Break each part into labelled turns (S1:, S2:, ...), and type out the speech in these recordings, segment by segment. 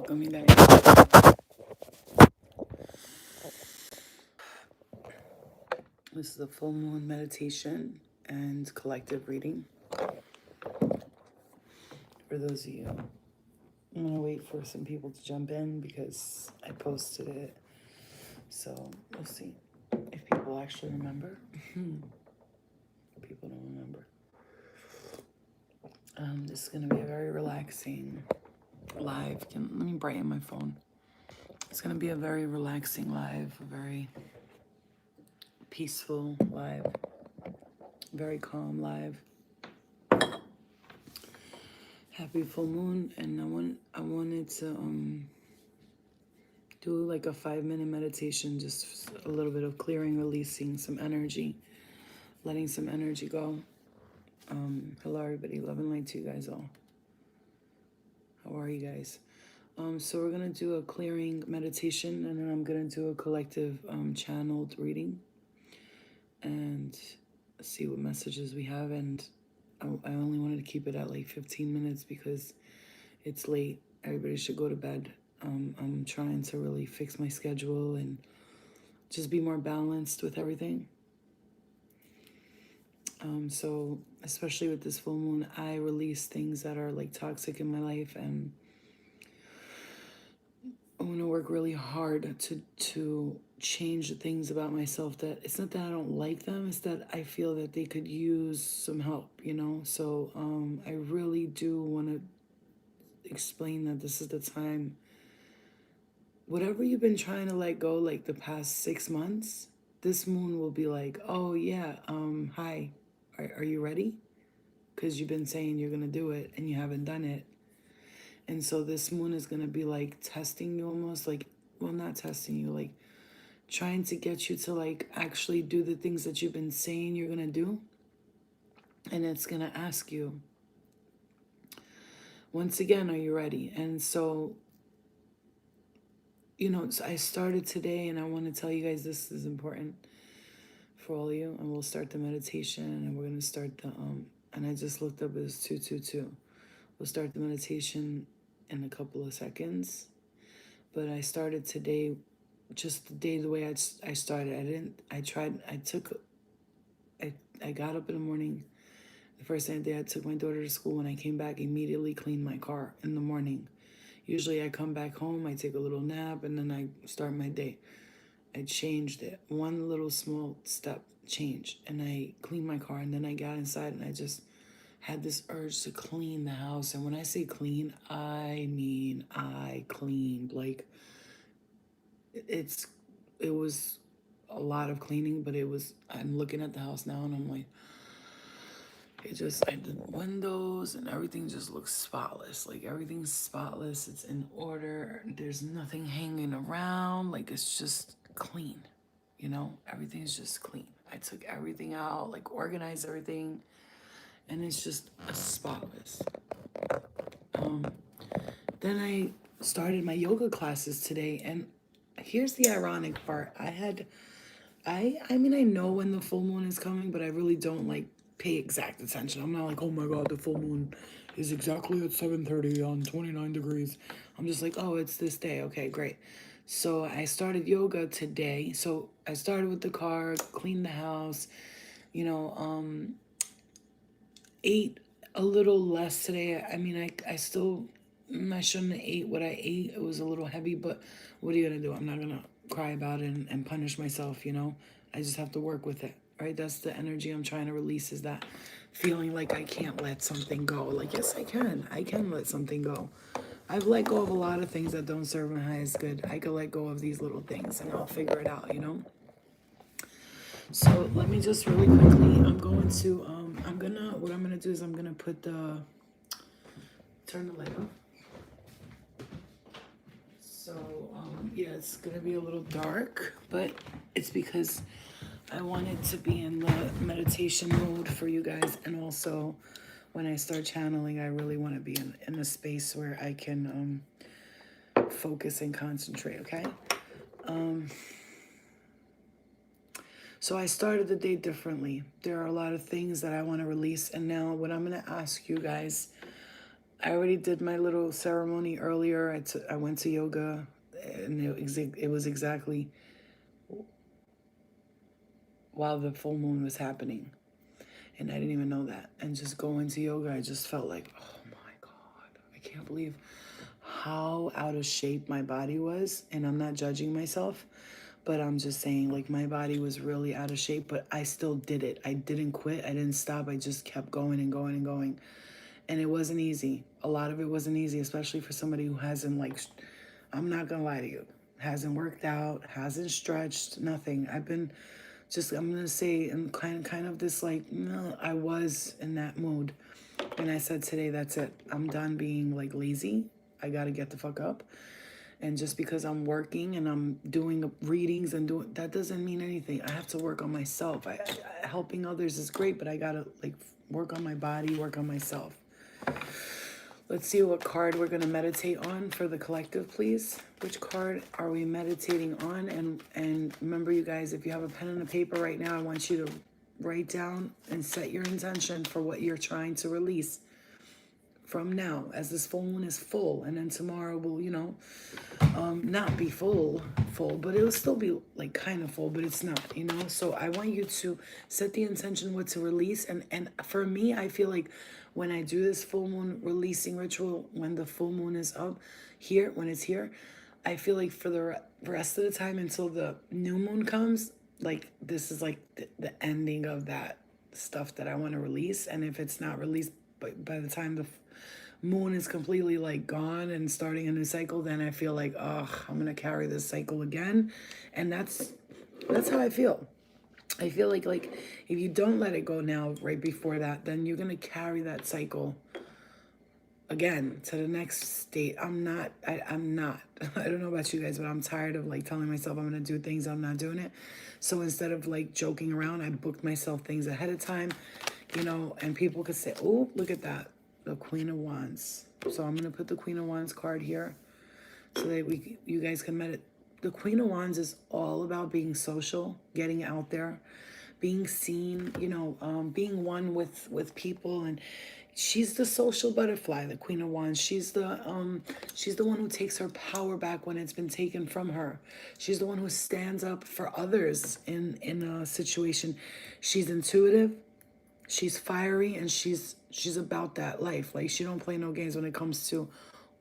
S1: welcome you guys. This is a full moon meditation and collective reading. For those of you, I'm gonna wait for some people to jump in because I posted it. So we'll see if people actually remember. People don't remember. This is gonna be a very relaxing live. Let me brighten my phone. It's gonna be a very relaxing live, a very peaceful live, very calm live. Happy full moon, and I wanted to do like a 5-minute meditation, just a little bit of clearing, releasing some energy, letting some energy go. Hello everybody, love and light to you guys all. How are you guys? So we're gonna do a clearing meditation, and then I'm gonna do a collective channeled reading and see what messages we have. And I only wanted to keep it at like 15 minutes because it's late. Everybody should go to bed. I'm trying to really fix my schedule and just be more balanced with everything. So especially with this full moon, I release things that are like toxic in my life, and I want to work really hard to change the things about myself that it's not that I don't like them, it's that I feel that they could use some help, So I really do want to explain that this is the time. Whatever you've been trying to let go like the past 6 months, this moon will be like, oh yeah, hi, are you ready? Because you've been saying you're gonna do it and you haven't done it. And so this moon is gonna be like testing you almost, like, well, not testing you, like trying to get you to like actually do the things that you've been saying you're gonna do. And it's gonna ask you, once again, are you ready? And so, I started today, and I want to tell you guys this is important for all of you. And we'll start the meditation, and we're going to start the, and I just looked up, it's 222. We'll start the meditation in a couple of seconds. But I started today, just the day the way I started. I got up in the morning. The first day I took my daughter to school. When I came back, immediately cleaned my car in the morning. Usually I come back home, I take a little nap, and then I start my day. I changed it. One little small step change. And I cleaned my car, and then I got inside, and I just had this urge to clean the house. And when I say clean, I mean I cleaned. Like, it was a lot of cleaning, but I'm looking at the house now, and I'm like, I did windows, and everything just looks spotless. Like, everything's spotless. It's in order. There's nothing hanging around. Like, it's just clean. Everything's just clean. I took everything out, like organized everything, and it's just spotless. Then I started my yoga classes today, and here's the ironic part. I mean, I know when the full moon is coming, but I really don't like pay exact attention. I'm not like, oh my God, the full moon is exactly at 7:30 on 29 degrees. I'm just like, oh, it's this day. Okay, great. So I started yoga today. So I started with the car, cleaned the house, ate a little less today. I mean, I shouldn't have ate what I ate. It was a little heavy, but what are you gonna do? I'm not gonna cry about it and punish myself, I just have to work with it, right? That's the energy I'm trying to release, is that feeling like I can't let something go. Like, yes, I can let something go. I've let go of a lot of things that don't serve my highest good. I could let go of these little things, and I'll figure it out, So let me just really quickly, what I'm gonna do is I'm gonna turn the light off. So, yeah, it's gonna be a little dark, but it's because I wanted to be in the meditation mode for you guys. And also, when I start channeling, I really want to be in a space where I can focus and concentrate, okay? So I started the day differently. There are a lot of things that I want to release. And now what I'm going to ask you guys, I already did my little ceremony earlier. I went to yoga, and it was exactly while the full moon was happening. And I didn't even know that. And just going to yoga, I just felt like, oh my God, I can't believe how out of shape my body was. And I'm not judging myself, but I'm just saying, like, my body was really out of shape, but I still did it. I didn't quit. I didn't stop. I just kept going and going and going. And it wasn't easy. A lot of it wasn't easy, especially for somebody who hasn't, like, I'm not gonna lie to you, hasn't worked out, hasn't stretched, nothing. I've been just, I'm gonna say, I'm kind of this, like, no, I was in that mood. And I said today, that's it. I'm done being like lazy. I gotta get the fuck up. And just because I'm working and I'm doing readings and doing that doesn't mean anything. I have to work on myself. Helping others is great, but I gotta like work on my body, work on myself. Let's see what card we're gonna meditate on for the collective, please. Which card are we meditating on? And remember, you guys, if you have a pen and a paper right now, I want you to write down and set your intention for what you're trying to release from now, as this full moon is full, and then tomorrow will, not be full, but it'll still be like kind of full, but it's not, So I want you to set the intention what to release, and for me, I feel like when I do this full moon releasing ritual, when the full moon is up here, when it's here, I feel like for the rest of the time until the new moon comes, like this is like the ending of that stuff that I want to release, and if it's not released by the time the moon is completely like gone and starting a new cycle, then I feel like, oh, I'm gonna carry this cycle again. And that's how I feel. I feel like if you don't let it go now right before that, then you're gonna carry that cycle again to the next state. I'm not I don't know about you guys, but I'm tired of like telling myself I'm gonna do things, I'm not doing it. So instead of like joking around, I booked myself things ahead of time, and people could say, oh, look at that, the Queen of Wands. So I'm gonna put the Queen of Wands card here so that you guys can meditate. The Queen of Wands is all about being social, getting out there, being seen, being one with people. And she's the social butterfly, the Queen of Wands. She's the one who takes her power back when it's been taken from her. She's the one who stands up for others in a situation. She's intuitive, she's fiery, and she's about that life. Like, she don't play no games when it comes to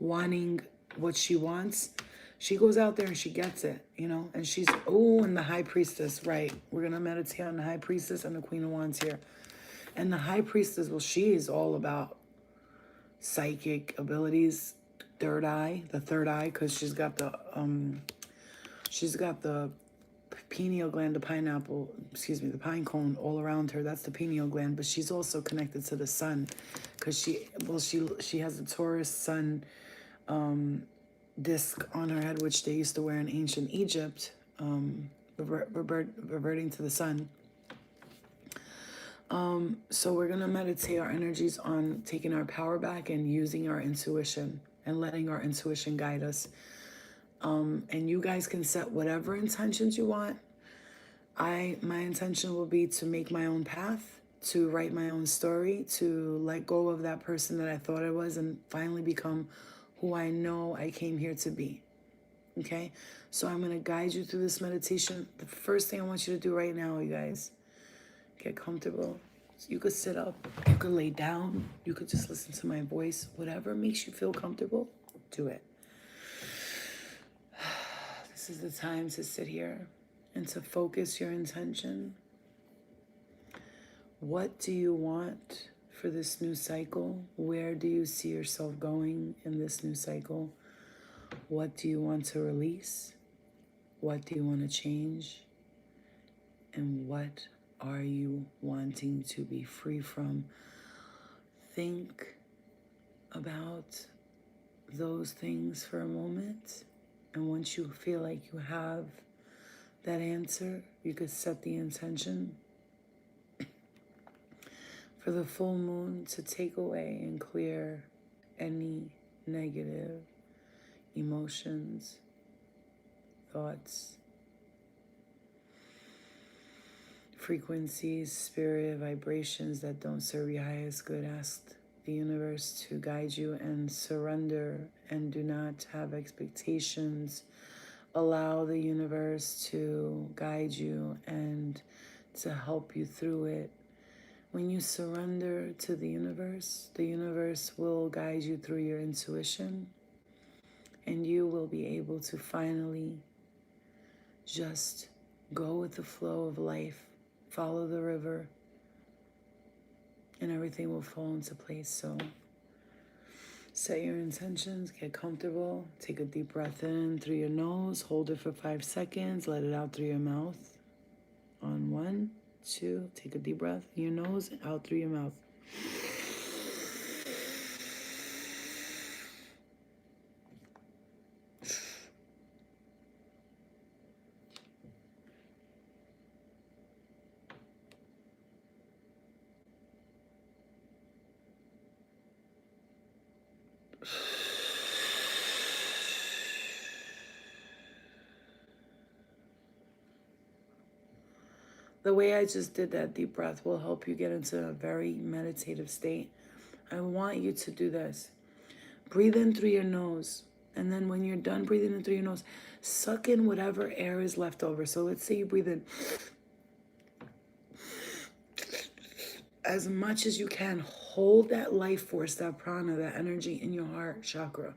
S1: wanting what she wants. She goes out there and she gets it, and she's, and the High Priestess, right? We're going to meditate on the High Priestess and the Queen of Wands here. And the High Priestess, well, she is all about psychic abilities, the third eye, because she's got the pineal gland, the pine cone all around her. That's the pineal gland, but she's also connected to the sun, because she has a Taurus sun disc on her head, which they used to wear in ancient Egypt, reverting to the sun. So we're gonna meditate our energies on taking our power back and using our intuition and letting our intuition guide us. And you guys can set whatever intentions you want. My intention will be to make my own path, to write my own story, to let go of that person that I thought I was and finally become who I know I came here to be. Okay? So I'm going to guide you through this meditation. The first thing I want you to do right now, you guys, get comfortable. So you could sit up, you could lay down, you could just listen to my voice. Whatever makes you feel comfortable, do it. This is the time to sit here and to focus your intention. What do you want for this new cycle? Where do you see yourself going in this new cycle? What do you want to release? What do you want to change? And what are you wanting to be free from? Think about those things for a moment. And once you feel like you have that answer, you could set the intention for the full moon to take away and clear any negative emotions, thoughts, frequencies, spirit vibrations that don't serve your highest good. Ask the universe to guide you, and surrender and do not have expectations. Allow the universe to guide you and to help you through it. When you surrender to the universe will guide you through your intuition, and you will be able to finally just go with the flow of life, follow the river, and everything will fall into place. So set your intentions, get comfortable, take a deep breath in through your nose, hold it for 5 seconds, let it out through your mouth. On 1, 2, take a deep breath in your nose, out through your mouth. The way I just did that deep breath will help you get into a very meditative state. I want you to do this. Breathe in through your nose. And then when you're done breathing in through your nose, suck in whatever air is left over. So let's say you breathe in as much as you can. Hold that life force, that prana, that energy in your heart chakra.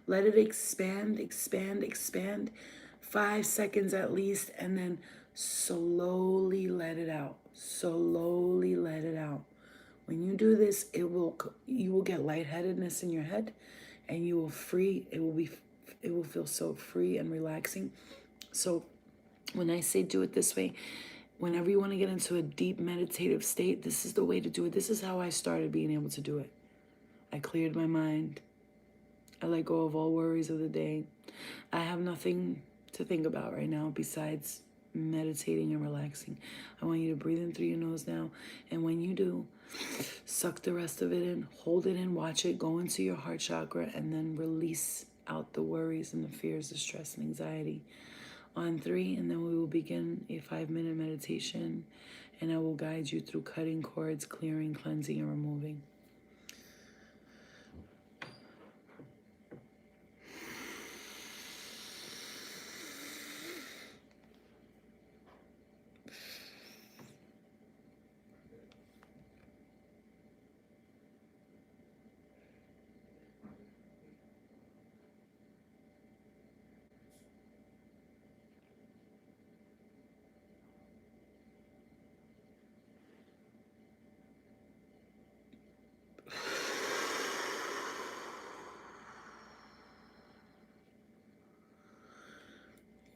S1: Let it expand, expand, expand. 5 seconds at least, and then slowly let it out. Slowly let it out. When you do this, you will get lightheadedness in your head, and you will it will feel so free and relaxing. So when I say do it this way, whenever you want to get into a deep meditative state, this is the way to do it. This is how I started being able to do it. I cleared my mind. I let go of all worries of the day. I have nothing to think about right now besides meditating and relaxing. I want you to breathe in through your nose now. And when you do, suck the rest of it in, hold it in, watch it go into your heart chakra, and then release out the worries and the fears, the stress and anxiety. On 3, and then we will begin a 5-minute meditation, and I will guide you through cutting cords, clearing, cleansing, and removing.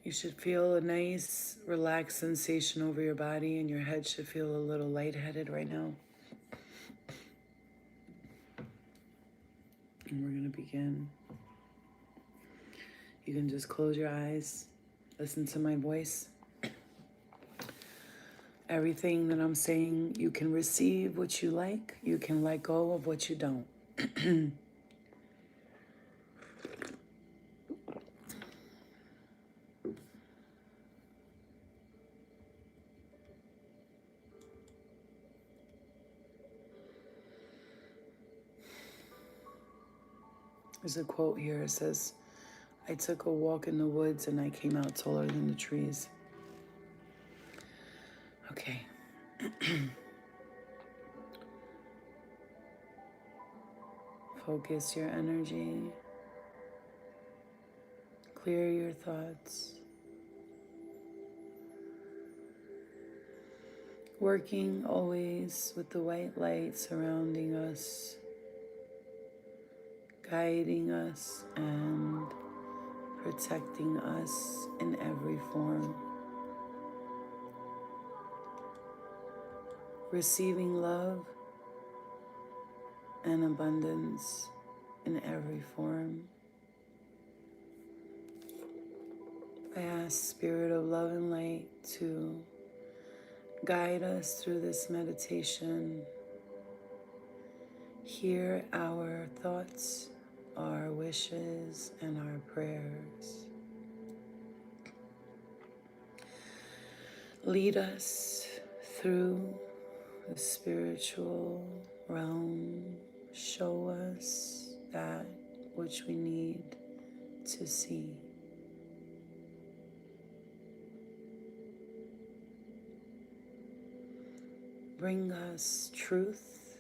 S1: You should feel a nice, relaxed sensation over your body, and your head should feel a little lightheaded right now. And we're going to begin. You can just close your eyes, listen to my voice. Everything that I'm saying, you can receive what you like. You can let go of what you don't. There's a quote here. It says, I took a walk in the woods and I came out taller than the trees. Okay. Focus your energy. Clear your thoughts. Working always with the white light surrounding us, guiding us and protecting us in every form. Receiving love and abundance in every form. I ask Spirit of Love and Light to guide us through this meditation. Hear our thoughts, our wishes, and our prayers. Lead us through the spiritual realm, show us that which we need to see. Bring us truth,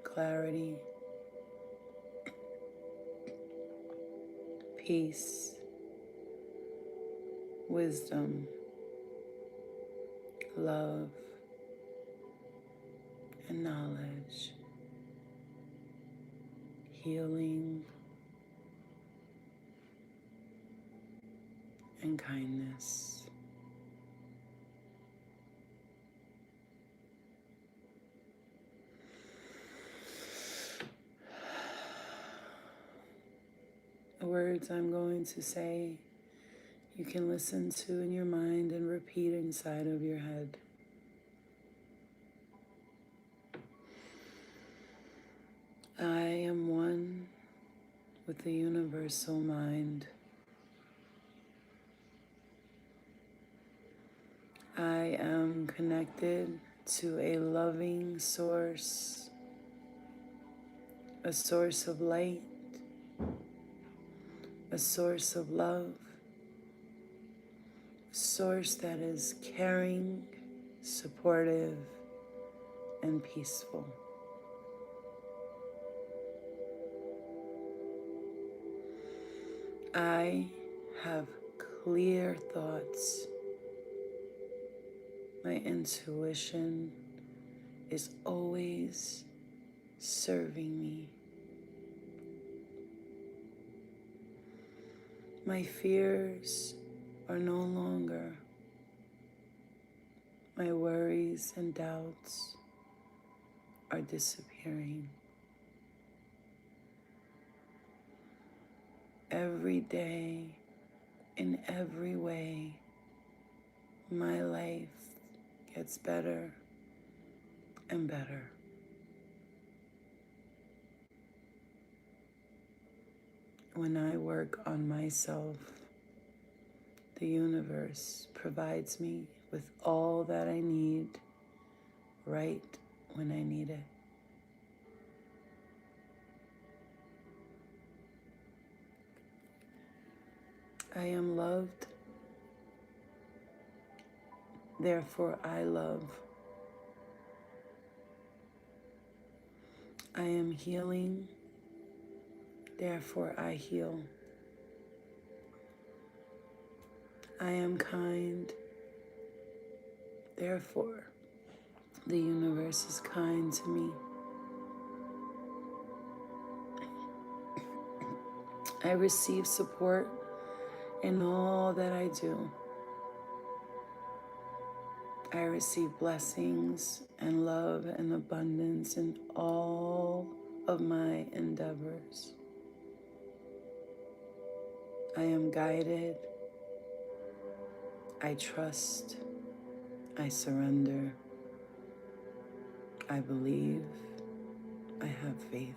S1: clarity, peace, wisdom, love, and knowledge, healing, and kindness. The words I'm going to say, you can listen to in your mind and repeat inside of your head. I am one with the universal mind. I am connected to a loving source, a source of light, a source of love, a source that is caring, supportive, and peaceful. I have clear thoughts. My intuition is always serving me. My fears are no longer. My worries and doubts are disappearing. Every day, in every way, my life gets better and better. When I work on myself, the universe provides me with all that I need right when I need it. I am loved, therefore I love. I am healing, therefore I heal. I am kind, therefore the universe is kind to me. I receive support in all that I do. I receive blessings and love and abundance in all of my endeavors. I am guided. I trust. I surrender. I believe. I have faith.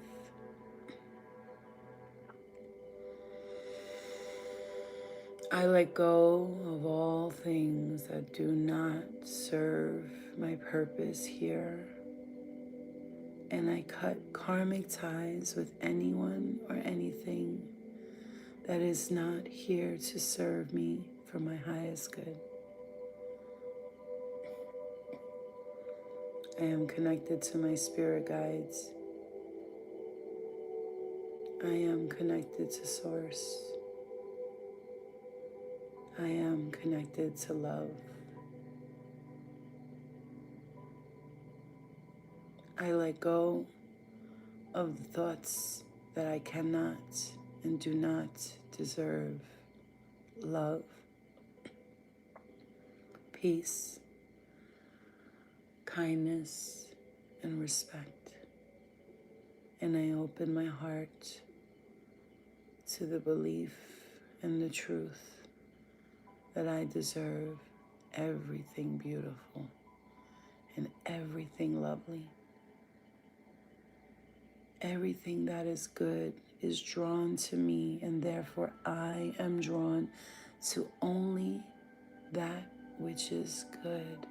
S1: I let go of all things that do not serve my purpose here, and I cut karmic ties with anyone or anything that is not here to serve me for my highest good. I am connected to my spirit guides. I am connected to Source. I am connected to love. I let go of the thoughts that I cannot and do not deserve love, peace, kindness, and respect. And I open my heart to the belief and the truth that I deserve everything beautiful and everything lovely. Everything that is good is drawn to me, and therefore I am drawn to only that which is good.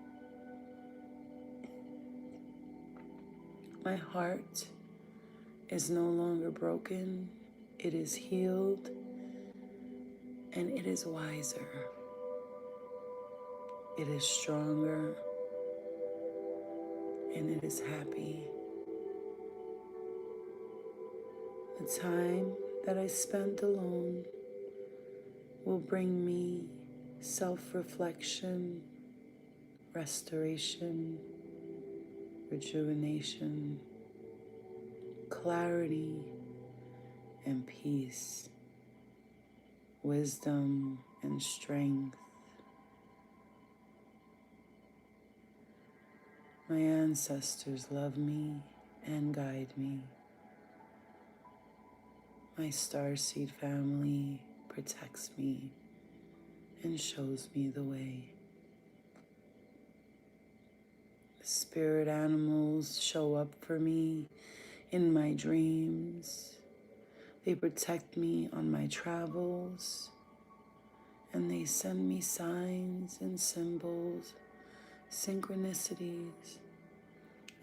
S1: My heart is no longer broken. It is healed and it is wiser. It is stronger and it is happy. The time that I spent alone will bring me self-reflection, restoration, rejuvenation, clarity, and peace, wisdom and strength. My ancestors love me and guide me. My starseed family protects me and shows me the way. The spirit animals show up for me in my dreams. They protect me on my travels, and they send me signs and symbols, synchronicities,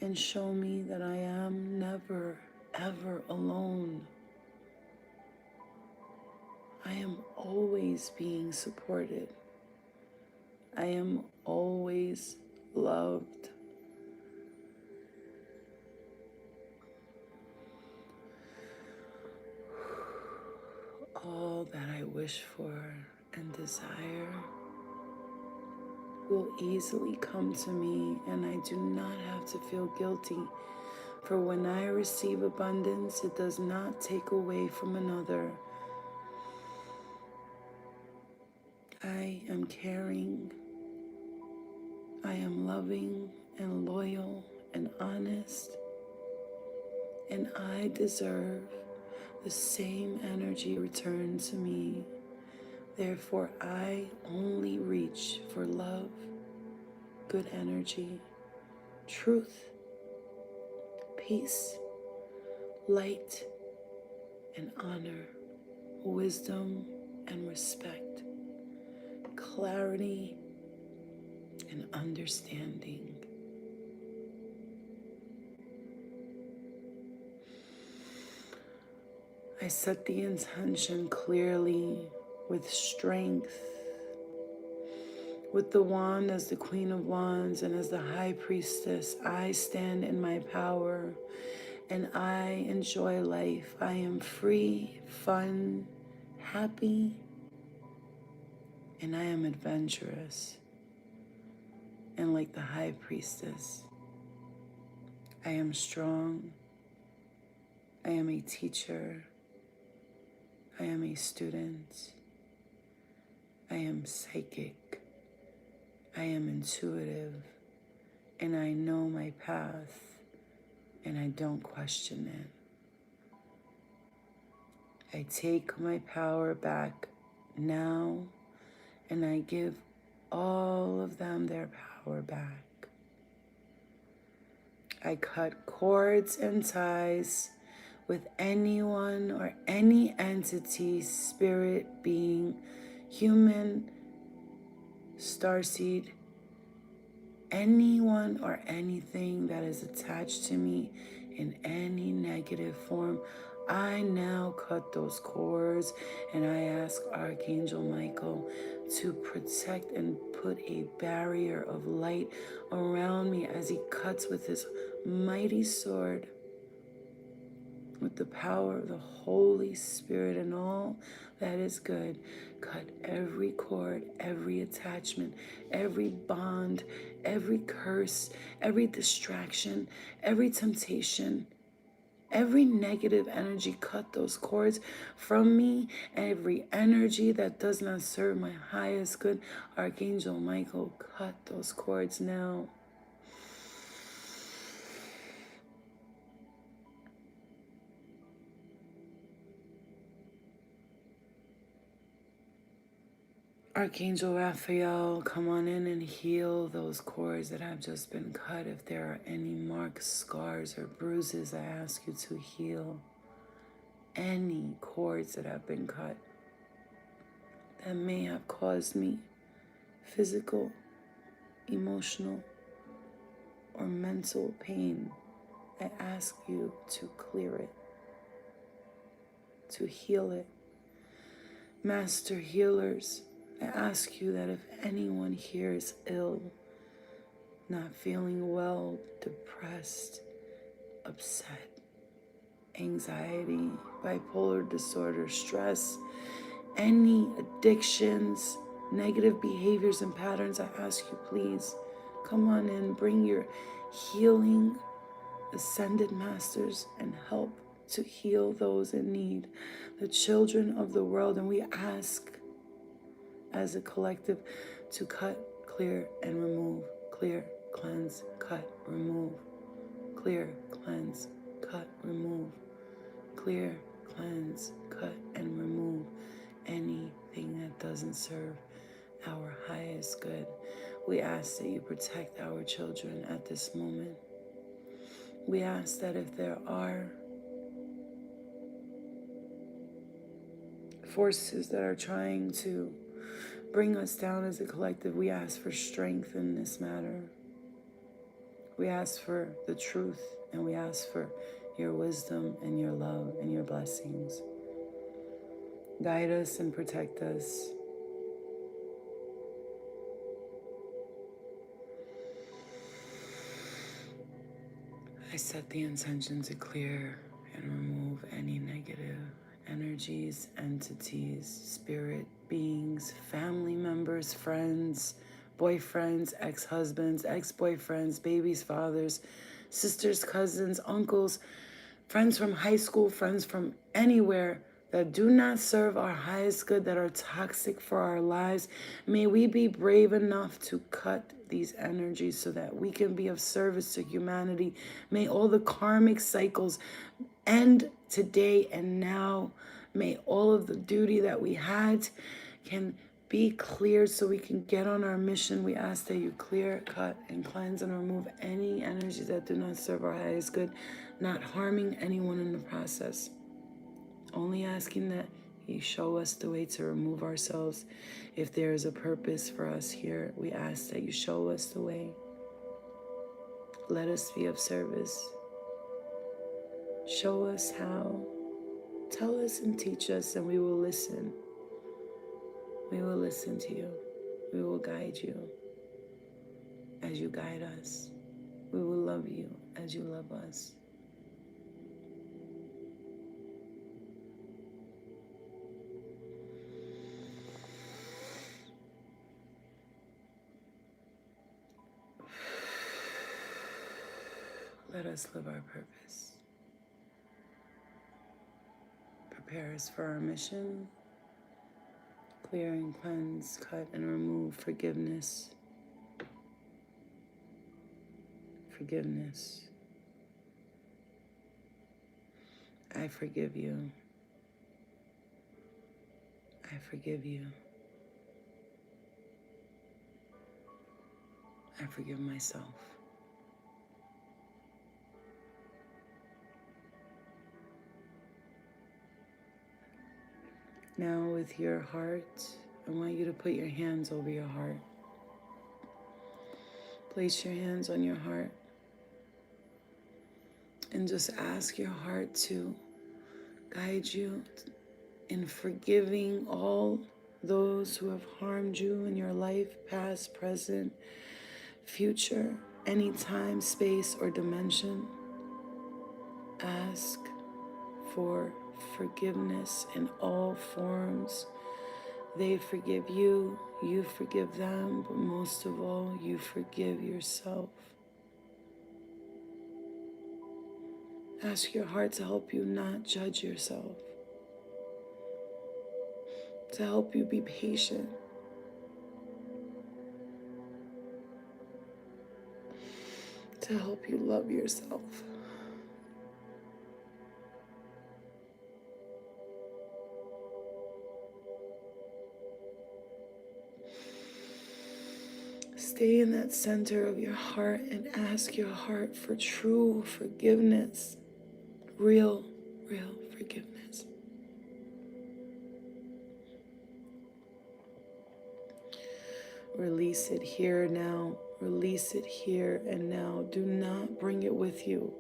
S1: and show me that I am never, ever alone. I am always being supported. I am always loved. All that I wish for and desire will easily come to me, and I do not have to feel guilty. For when I receive abundance, it does not take away from another. I am caring, I am loving and loyal and honest, and I deserve the same energy returned to me. Therefore, I only reach for love, good energy, truth, peace, light and honor, wisdom and respect, clarity and understanding. I set the intention clearly with strength, with the wand as the Queen of Wands and as the High Priestess. I stand in my power and I enjoy life. I am free, fun, happy, and I am adventurous. And like the High Priestess, I am strong. I am a teacher. I am a student. I am psychic. I am intuitive. And I know my path, and I don't question it. I take my power back now, and I give all of them their power back. I cut cords and ties with anyone or any entity, spirit, being, human, starseed, anyone or anything that is attached to me in any negative form. I now cut those cords, and I ask Archangel Michael to protect and put a barrier of light around me as he cuts with his mighty sword, with the power of the Holy Spirit and all that is good. Cut every cord, every attachment, every bond, every curse, every distraction, every temptation, every negative energy. Cut those cords from me. Every energy that does not serve my highest good, Archangel Michael, cut those cords now. Archangel Raphael, come on in and heal those cords that have just been cut. If there are any marks, scars, or bruises, I ask you to heal any cords that have been cut that may have caused me physical, emotional, or mental pain I ask you to clear it, to heal it. Master healers, I ask you that if anyone here is ill, not feeling well, depressed, upset, anxiety, bipolar disorder, stress, any addictions, negative behaviors and patterns, I ask you, please come on in, bring your healing ascended masters and help to heal those in need, the children of the world. And we ask as a collective to cut, clear, and remove. Clear, cleanse, cut, remove. Clear, cleanse, cut, remove. Clear, cleanse, cut, and remove anything that doesn't serve our highest good. We ask that you protect our children at this moment. We ask that if there are forces that are trying to bring us down as a collective, we ask for strength in this matter. We ask for the truth, and we ask for your wisdom and your love and your blessings. Guide us and protect us. I set the intention to clear and remove any negative energies, entities, spirit beings, family members, friends, boyfriends, ex-husbands, ex-boyfriends, babies, fathers, sisters, cousins, uncles, friends from high school, friends from anywhere that do not serve our highest good, that are toxic for our lives. May we be brave enough to cut these energies so that we can be of service to humanity. May all the karmic cycles end today and now. May all of the duty that we had can be cleared so we can get on our mission. We ask that you clear, cut, and cleanse and remove any energies that do not serve our highest good, not harming anyone in the process. Only asking that you show us the way to remove ourselves. If there is a purpose for us here, we ask that you show us the way. Let us be of service. Show us how. Tell us and teach us, and we will listen. We will listen to you. We will guide you as you guide us. We will love you as you love us. Let us live our purpose. Prepare us for our mission. Clear and cleanse, cut and remove forgiveness. Forgiveness. I forgive you. I forgive you. I forgive myself. Now with your heart, I want you to put your hands over your heart. Place your hands on your heart and just ask your heart to guide you in forgiving all those who have harmed you in your life, past, present, future, any time, space, or dimension. Ask for forgiveness in all forms. They forgive you, you forgive them, but most of all, you forgive yourself. Ask your heart to help you not judge yourself, to help you be patient, to help you love yourself. Stay in that center of your heart and ask your heart for true forgiveness, real forgiveness. Release it here now. Release it here and now. Do not bring it with you.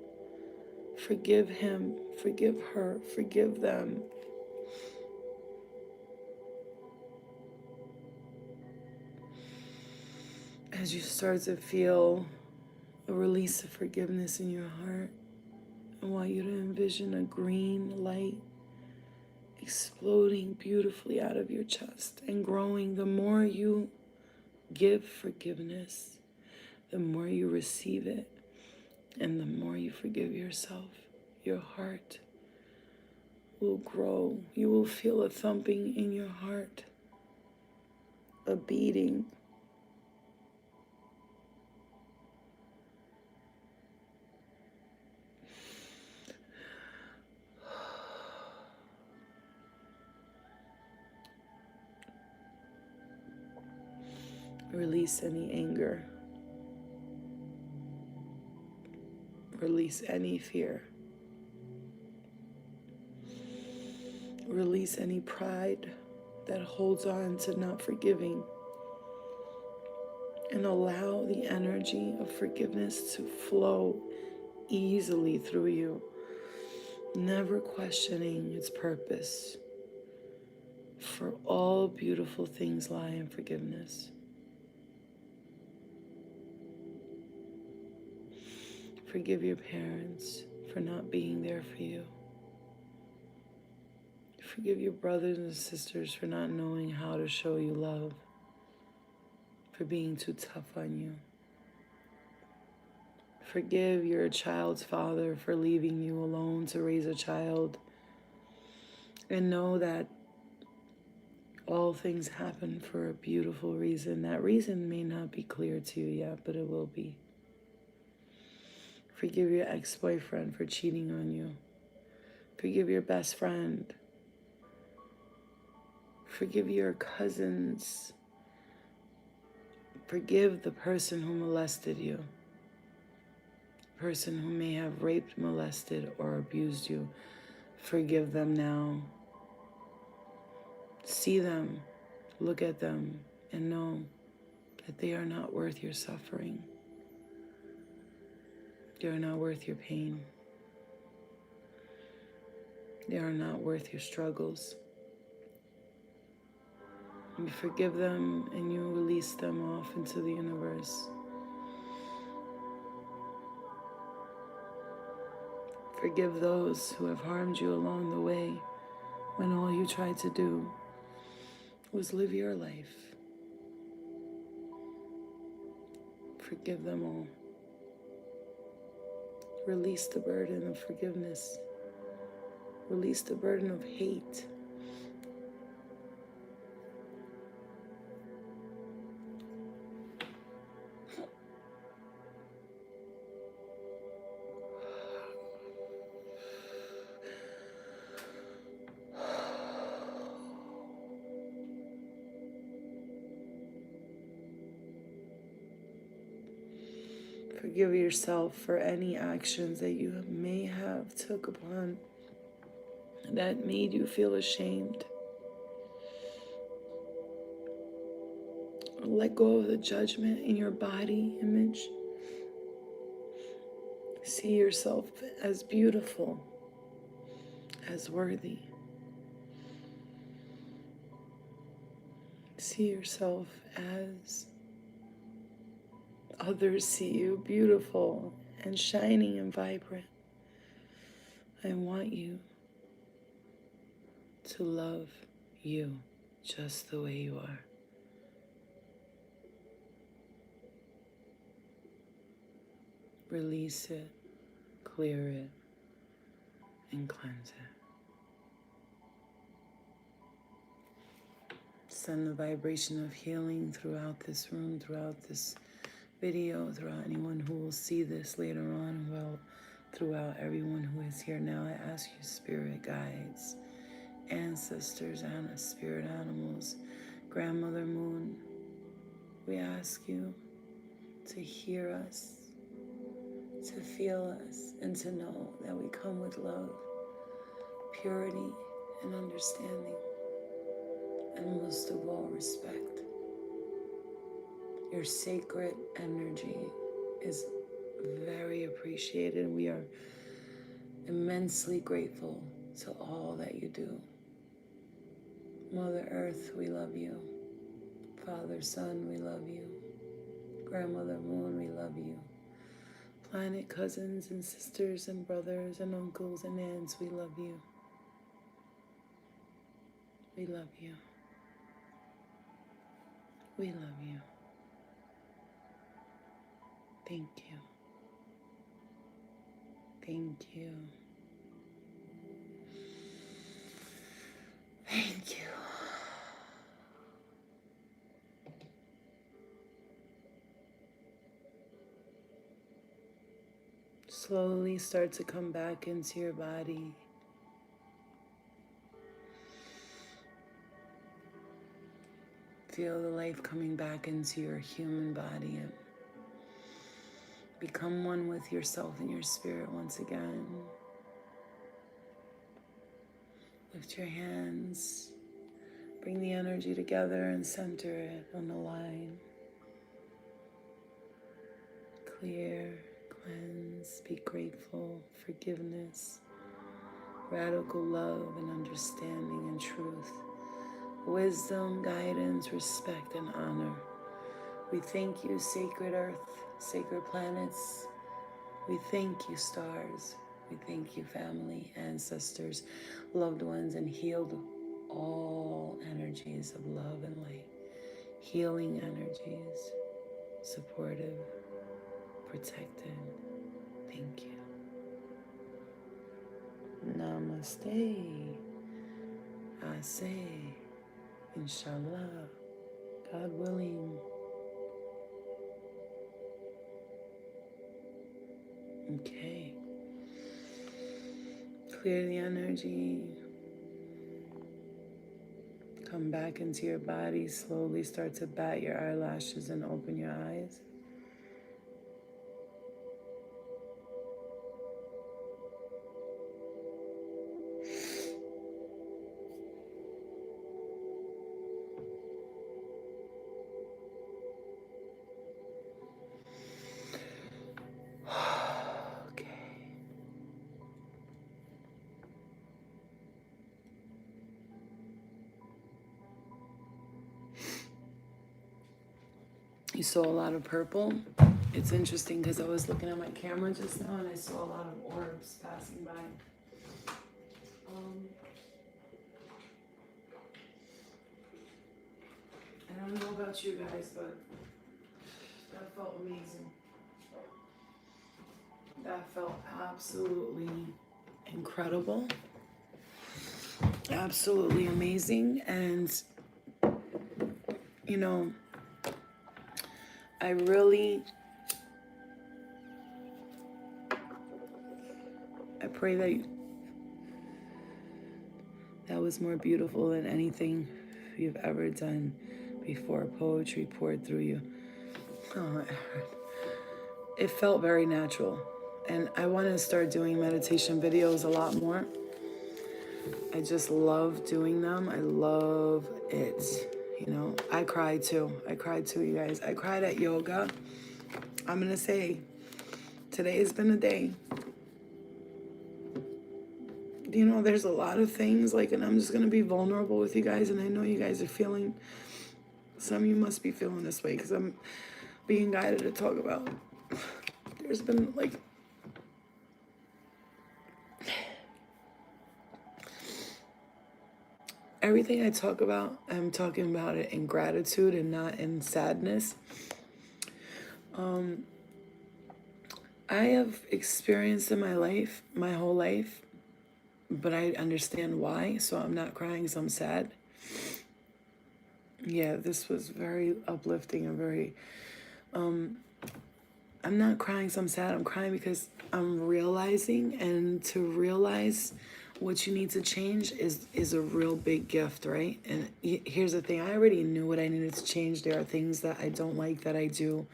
S1: Forgive him, forgive her, forgive them. As you start to feel a release of forgiveness in your heart, I want you to envision a green light exploding beautifully out of your chest and growing. The more you give forgiveness, the more you receive it, and the more you forgive yourself, your heart will grow. You will feel a thumping in your heart, a beating. Release any anger. Release any fear. Release any pride that holds on to not forgiving. And allow the energy of forgiveness to flow easily through you, never questioning its purpose. For all beautiful things lie in forgiveness. Forgive your parents for not being there for you. Forgive your brothers and sisters for not knowing how to show you love, for being too tough on you. Forgive your child's father for leaving you alone to raise a child. And know that all things happen for a beautiful reason. That reason may not be clear to you yet, but it will be. Forgive your ex-boyfriend for cheating on you. Forgive your best friend. Forgive your cousins. Forgive the person who molested you. The person who may have raped, molested, or abused you. Forgive them now. See them, look at them, and know that they are not worth your suffering. They are not worth your pain. They are not worth your struggles. You forgive them and you release them off into the universe. Forgive those who have harmed you along the way when all you tried to do was live your life. Forgive them all. Release the burden of forgiveness. Release the burden of hate. Forgive yourself for any actions that you may have took upon that made you feel ashamed. Let go of the judgment in your body image. See yourself as beautiful, as worthy. See yourself as others see you, beautiful and shining and vibrant. I want you to love you just the way you are. Release it, clear it, and cleanse it. Send the vibration of healing throughout this room, throughout this video, throughout anyone who will see this later on, well, throughout everyone who is here now. I ask you, spirit guides, ancestors, and spirit animals, Grandmother Moon, we ask you to hear us, to feel us, and to know that we come with love, purity, and understanding, and most of all, respect. Your sacred energy is very appreciated. We are immensely grateful to all that you do. Mother Earth, we love you. Father Sun, we love you. Grandmother Moon, we love you. Planet cousins and sisters and brothers and uncles and aunts, we love you. We love you. We love you. Thank you. Thank you. Thank you. Slowly start to come back into your body. Feel the life coming back into your human body and become one with yourself and your spirit once again. Lift your hands. Bring the energy together and center it on the line. Clear, cleanse, be grateful, forgiveness, radical love and understanding and truth, wisdom, guidance, respect, and honor. We thank you, sacred earth, sacred planets. We thank you, stars. We thank you, family, ancestors, loved ones, and healed all energies of love and light. Healing energies, supportive, protected. Thank you. Namaste. I say, inshallah, God willing. Okay. Clear the energy. Come back into your body. Slowly start to bat your eyelashes and open your eyes. You saw a lot of purple. It's interesting because I was looking at my camera just now and I saw a lot of orbs passing by. I don't know about you guys, but that felt amazing. That felt absolutely incredible. Absolutely amazing. And, you know, I pray that was more beautiful than anything you've ever done before. Poetry poured through you. Oh, it felt very natural. And I want to start doing meditation videos a lot more. I just love doing them. I love it. You know, I cried too. You guys. I cried at yoga. I'm going to say, today has been a day. You know, there's a lot of things, and I'm just going to be vulnerable with you guys. And I know you guys are feeling, some of you must be feeling this way because I'm being guided to talk about. There's been, everything I talk about, I'm talking about it in gratitude and not in sadness. I have experienced in my life, my whole life, but I understand why, so I'm not crying because I'm sad. Yeah, this was very uplifting and very, I'm not crying because I'm sad, I'm crying because I'm realizing, and to realize what you need to change is a real big gift, right? And here's the thing, I already knew what I needed to change. There are things that I don't like that I do,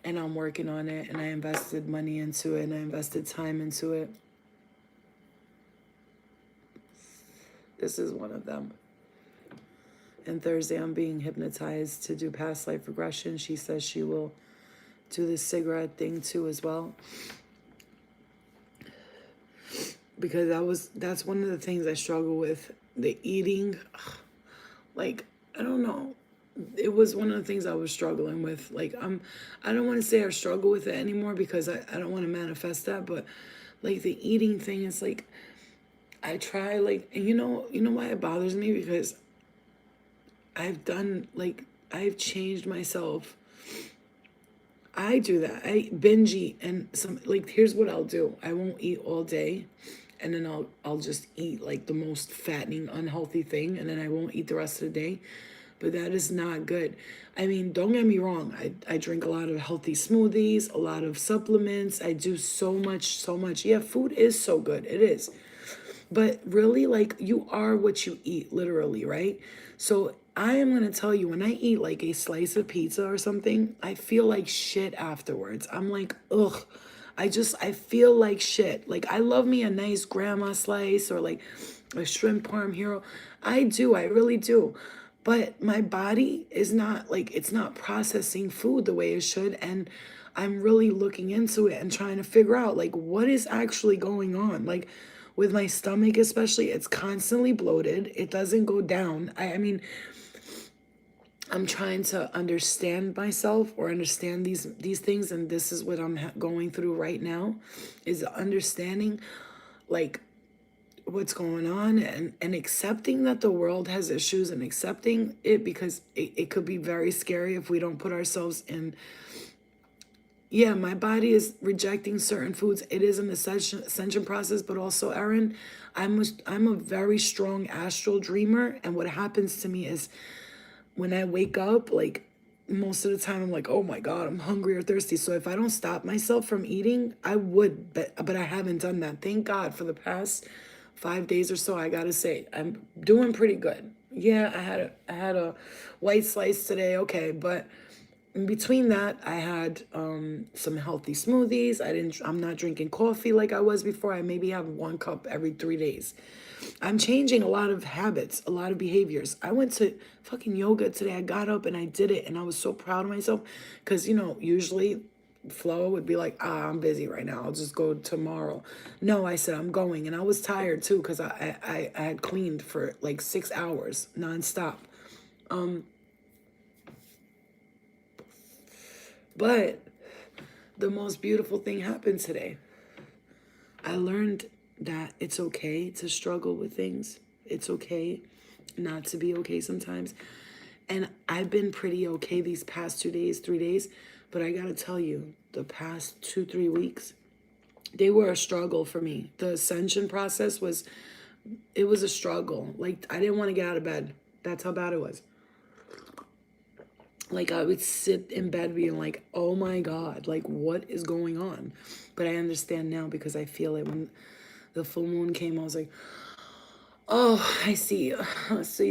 S1: and I'm working on it, and I invested money into it, and I invested time into it. This is one of them. And Thursday, I'm being hypnotized to do past life regression. She says she will do the cigarette thing too as well. because that's one of the things I struggle with. The eating, like, I don't know. It was one of the things I was struggling with. Like, I don't want to say I struggle with it anymore because I don't want to manifest that, but like the eating thing is like I try, like, and you know why it bothers me? Because I've done, like, I've changed myself. I do that. I binge eat, and some, like, here's what I'll do. I won't eat all day, and then I'll just eat like the most fattening, unhealthy thing, and then I won't eat the rest of the day. But that is not good. I mean, don't get me wrong. I drink a lot of healthy smoothies, a lot of supplements. I do so much, so much. Yeah, food is so good. It is. But really, like, you are what you eat, literally, right? So I am going to tell you, when I eat like a slice of pizza or something, I feel like shit afterwards. I'm like, ugh. I feel like shit. Like, I love me a nice grandma slice or like a shrimp parm hero. I do. I really do. But my body is not, like, it's not processing food the way it should. And I'm really looking into it and trying to figure out, like, what is actually going on. Like, with my stomach especially, it's constantly bloated. It doesn't go down. I mean, I'm trying to understand myself or understand these things, and this is what I'm going through right now, is understanding, like, what's going on, and accepting that the world has issues, and accepting it, because it could be very scary if we don't put ourselves in. Yeah, my body is rejecting certain foods. It is an ascension process, but also, Erin, I'm a very strong astral dreamer, and what happens to me is when I wake up, like, most of the time I'm like, oh my God, I'm hungry or thirsty. So if I don't stop myself from eating, I would, but I haven't done that. Thank God for the past 5 days or so. I gotta say, I'm doing pretty good. Yeah, I had a white slice today, okay, but in between that, I had some healthy smoothies. I'm not drinking coffee like I was before. I maybe have 1 cup every 3 days. I'm changing a lot of habits, a lot of behaviors. I went to fucking yoga today. I got up and I did it, and I was so proud of myself because, usually Flo would be like, I'm busy right now. I'll just go tomorrow. No, I said, I'm going. And I was tired too because I had cleaned for like 6 hours nonstop. But the most beautiful thing happened today. I learned that it's okay to struggle with things. It's okay not to be okay sometimes. And I've been pretty okay these past 2 days, 3 days. But I gotta tell you, the past 2, 3 weeks, they were a struggle for me. The ascension process it was a struggle. Like, I didn't want to get out of bed. That's how bad it was. Like, I would sit in bed being like, oh my God, like, what is going on? But I understand now because I feel it. When the full moon came, I was like, oh, I see. So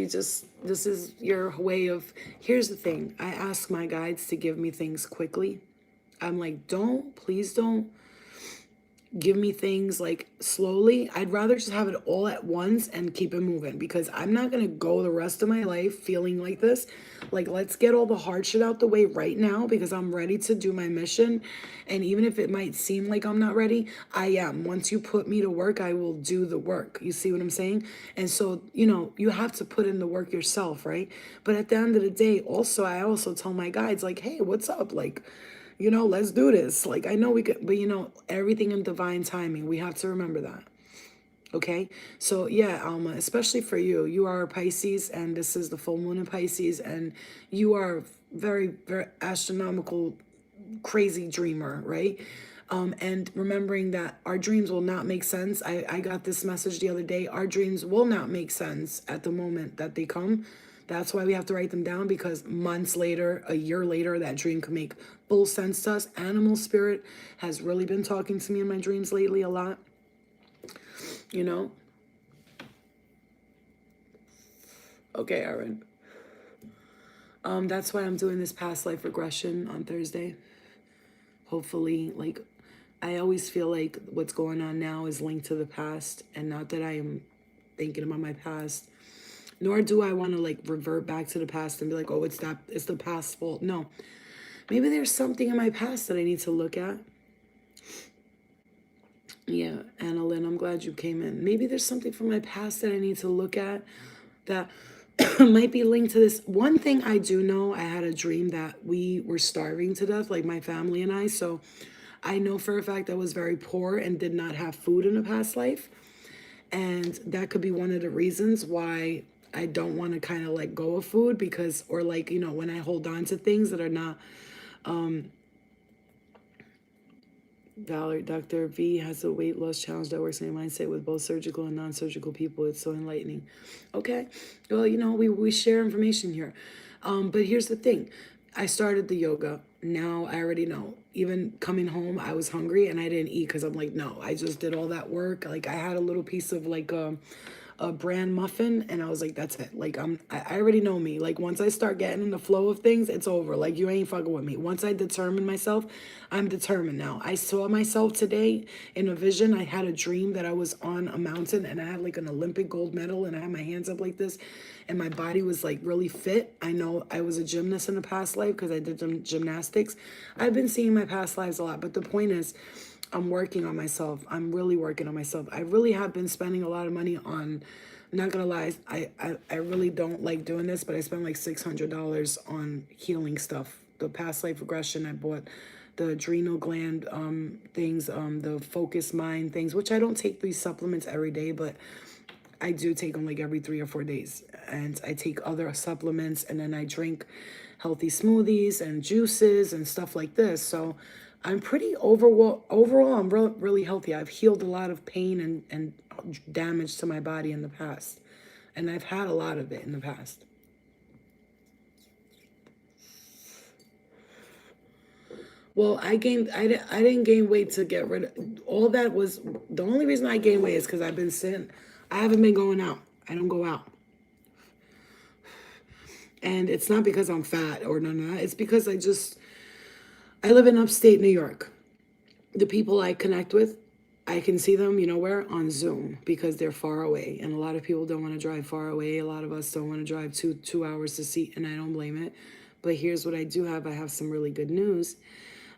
S1: this is your way of, here's the thing. I ask my guides to give me things quickly. I'm like, please don't give me things like slowly. I'd rather just have it all at once and keep it moving, because I'm not going to go the rest of my life feeling like this. Like, let's get all the hard shit out the way right now, because I'm ready to do my mission. And even if it might seem like I'm not ready, I am. Once you put me to work, I will do the work. You see what I'm saying? And so, you have to put in the work yourself, right? But at the end of the day, also, I also tell my guides, like, hey, what's up? Like, let's do this. Like, I know we could, but everything in divine timing. We have to remember that. Okay. So yeah, Alma, especially for you, you are a Pisces, and this is the full moon in Pisces, and you are very, very astronomical, crazy dreamer, right? And remembering that our dreams will not make sense. I got this message the other day. Our dreams will not make sense at the moment that they come. That's why we have to write them down, because months later, a year later, that dream can make full sense to us. Animal spirit has really been talking to me in my dreams lately a lot, you know? Okay, Aaron. That's why I'm doing this past life regression on Thursday. Hopefully, like, I always feel like what's going on now is linked to the past, and not that I am thinking about my past, nor do I want to like revert back to the past and be like, oh, it's the past's fault. No, maybe there's something in my past that I need to look at Yeah, Anna Lynn, I'm glad you came in. Maybe there's something from my past that I need to look at that might be linked to this. One thing I do know, I had a dream that we were starving to death, like my family and I. So I know for a fact I was very poor and did not have food in a past life. And that could be one of the reasons why I don't want to kind of let go of food because, or like, you know, when I hold on to things that are not. Valerie, Dr. V has a weight loss challenge that works in your mindset with both surgical and non-surgical people. It's so enlightening. Okay. Well, you know, we share information here. But here's the thing. I started the yoga. Now I already know. Even coming home, I was hungry and I didn't eat because I'm like, no, I just did all that work. Like I had a little piece of like a bran muffin and I was like, that's it. Like I already know me. Like once I start getting in the flow of things, it's over. Like you ain't fucking with me. Once I determine myself, I'm determined now. I saw myself today in a vision. I had a dream that I was on a mountain and I had like an Olympic gold medal and I had my hands up like this and my body was like really fit. I know I was a gymnast in a past life because I did gymnastics. I've been seeing my past lives a lot, but the point is I'm working on myself. I'm really working on myself. I really have been spending a lot of money on, I'm not gonna lie, I really don't like doing this, but I spent like $600 on healing stuff. The past life regression, I bought the adrenal gland things, the focus mind things, which I don't take these supplements every day, but I do take them like every 3 or 4 days. And I take other supplements and then I drink healthy smoothies and juices and stuff like this. So I'm pretty overall I'm really healthy. I've healed a lot of pain and damage to my body in the past. And I've had a lot of it in the past. Well, I didn't gain weight to get rid of all that was the only reason I gained weight is because I've been sitting. I haven't been going out. I don't go out. And it's not because I'm fat or none of that. It's because I live in upstate New York. The people I connect with, I can see them, you know where? On Zoom because they're far away. And a lot of people don't want to drive far away. A lot of us don't want to drive two hours to see, and I don't blame it. But here's what I do have. I have some really good news.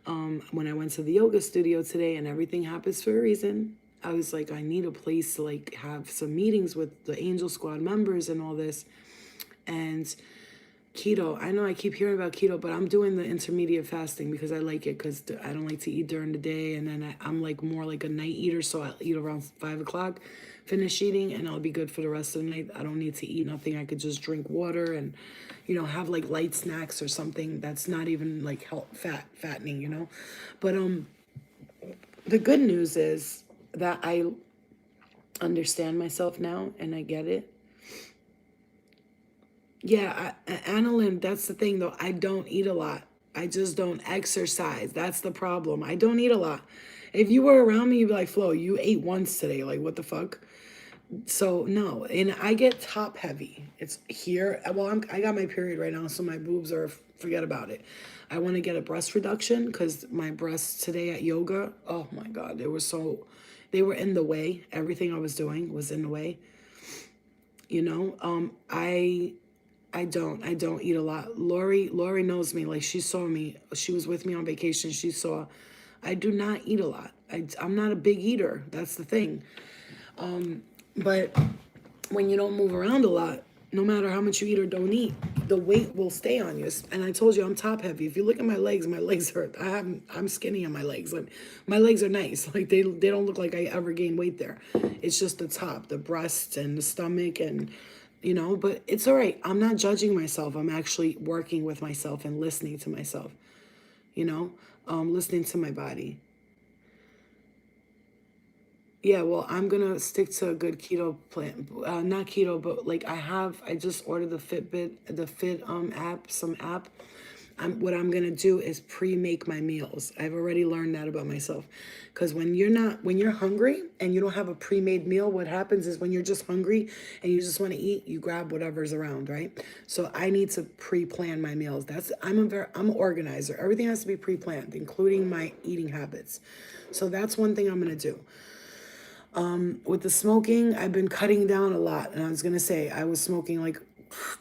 S1: When I went to the yoga studio today and everything happens for a reason, I was like, I need a place to like have some meetings with the Angel Squad members and all this. And keto, I know I keep hearing about keto, but I'm doing the intermediate fasting because I like it because I don't like to eat during the day. And then I'm like more like a night eater. So I'll eat around 5 o'clock, finish eating, and I'll be good for the rest of the night. I don't need to eat nothing. I could just drink water and, you know, have like light snacks or something that's not even like fattening, you know. But the good news is that I understand myself now and I get it. Yeah, Annalyn, that's the thing though. I don't eat a lot. I just don't exercise. That's the problem. I don't eat a lot. If you were around me, you'd be like, Flo, you ate once today. Like, what the fuck? So no, and I get top heavy. It's here. Well, I got my period right now, so my boobs are forget about it. I want to get a breast reduction because my breasts today at yoga. Oh my god, they were in the way. Everything I was doing was in the way. You know, I don't eat a lot. Lori knows me. Like she saw me. She was with me on vacation. She saw. I do not eat a lot. I'm not a big eater. That's the thing. But when you don't move around a lot, no matter how much you eat or don't eat, the weight will stay on you. And I told you I'm top heavy. If you look at my legs hurt. I'm skinny on my legs. Like my legs are nice. Like they don't look like I ever gained weight there. It's just the top, the breast and the stomach and you know, but it's all right. I'm not judging myself. I'm actually working with myself and listening to myself, you know, listening to my body. Yeah, well, I'm gonna stick to a good keto plan. Not keto, but like I just ordered the Fitbit, the Fit app, some app. What I'm gonna do is pre-make my meals. I've already learned that about myself, because when you're hungry and you don't have a pre-made meal, what happens is when you're just hungry and you just want to eat, you grab whatever's around, right? So I need to pre-plan my meals. I'm an organizer. Everything has to be pre-planned, including my eating habits. So that's one thing I'm gonna do. With the smoking, I've been cutting down a lot. And I was going to say, I was smoking like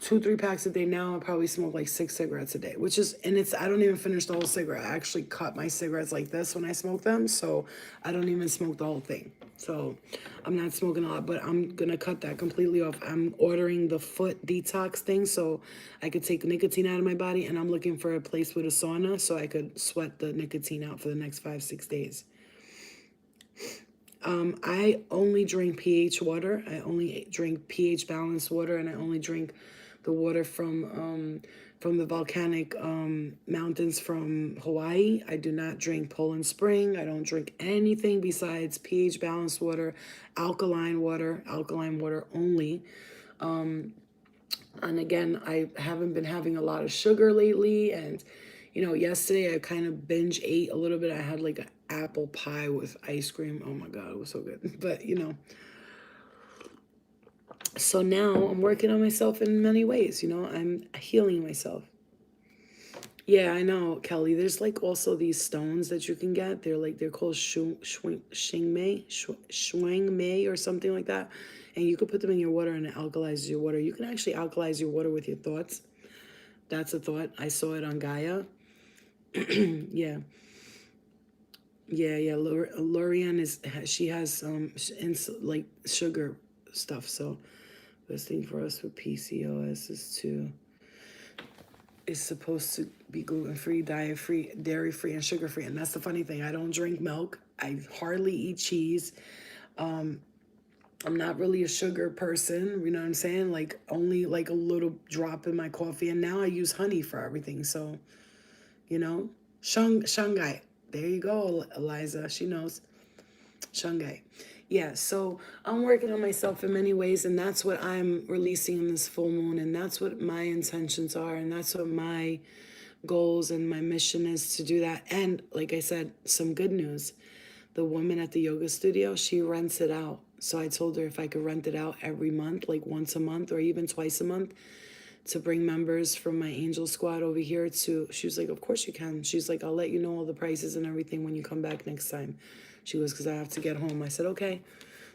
S1: 2, 3 packs a day. Now I probably smoke like 6 cigarettes a day, which is, and it's, I don't even finish the whole cigarette. I actually cut my cigarettes like this when I smoke them, so I don't even smoke the whole thing. So I'm not smoking a lot, but I'm gonna cut that completely off. I'm ordering the foot detox thing so I could take nicotine out of my body, and I'm looking for a place with a sauna so I could sweat the nicotine out for the next 5, 6 days. I only drink pH water. I only drink pH balanced water, and I only drink the water from the volcanic mountains from Hawaii. I do not drink Poland Spring. I don't drink anything besides pH balanced water, alkaline water only. And again, I haven't been having a lot of sugar lately. And, you know, yesterday I kind of binge ate a little bit. I had like an apple pie with ice cream. Oh my God, it was so good. But, you know, so now I'm working on myself in many ways. You know, I'm healing myself. Yeah, I know, Kelly. There's like also these stones that you can get. They're called shuang mei or something like that. And you could put them in your water and it alkalizes your water. You can actually alkalize your water with your thoughts. That's a thought. I saw it on Gaia. Yeah. Yeah. Lorian she has like sugar stuff. So best thing for us with PCOS is supposed to be gluten-free, diet-free, dairy-free, and sugar-free. And that's the funny thing. I don't drink milk. I hardly eat cheese. I'm not really a sugar person, you know what I'm saying? Like only like a little drop in my coffee. And now I use honey for everything. So, you know, Shanghai. There you go, Eliza. She knows. Shanghai. Yeah, so I'm working on myself in many ways, and that's what I'm releasing in this full moon, and that's what my intentions are, and that's what my goals and my mission is to do that. And like I said, some good news. The woman at the yoga studio, she rents it out. So I told her if I could rent it out every month, like once a month or even twice a month, to bring members from my angel squad over here to, she was like, of course you can. She's like, I'll let you know all the prices and everything when you come back next time. She goes, because I have to get home. I said, okay.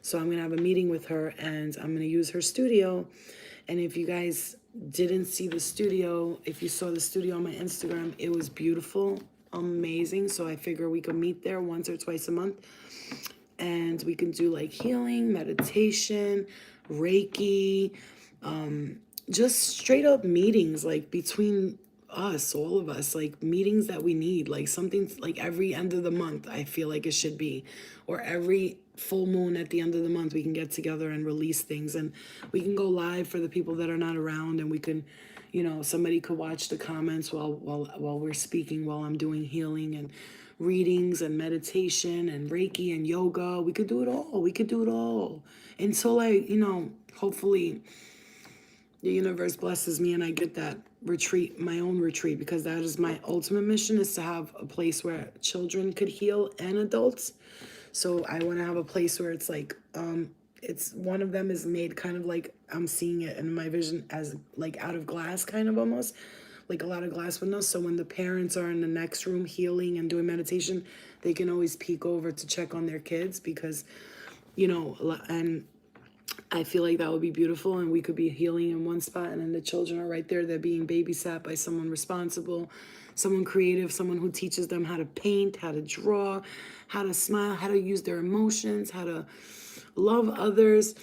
S1: So I'm going to have a meeting with her and I'm going to use her studio. And if you guys didn't see the studio, if you saw the studio on my Instagram, it was beautiful, amazing. So I figure we could meet there once or twice a month and we can do like healing, meditation, Reiki, just straight up meetings like between us, all of us, like meetings that we need, like something like every end of the month, I feel like it should be, or every full moon at the end of the month, we can get together and release things and we can go live for the people that are not around and we can, you know, somebody could watch the comments while we're speaking, while I'm doing healing and readings and meditation and Reiki and yoga. We could do it all. We could do it all until I, you know, hopefully the universe blesses me and I get that retreat, my own retreat, because that is my ultimate mission, is to have a place where children could heal and adults. So I want to have a place where it's like, it's one of them is made kind of like, I'm seeing it in my vision as like out of glass, kind of almost like a lot of glass windows. So when the parents are in the next room healing and doing meditation, they can always peek over to check on their kids because, you know, and I feel like that would be beautiful and we could be healing in one spot and then the children are right there. They're being babysat by someone responsible, someone creative, someone who teaches them how to paint, how to draw, how to smile, how to use their emotions, how to love others.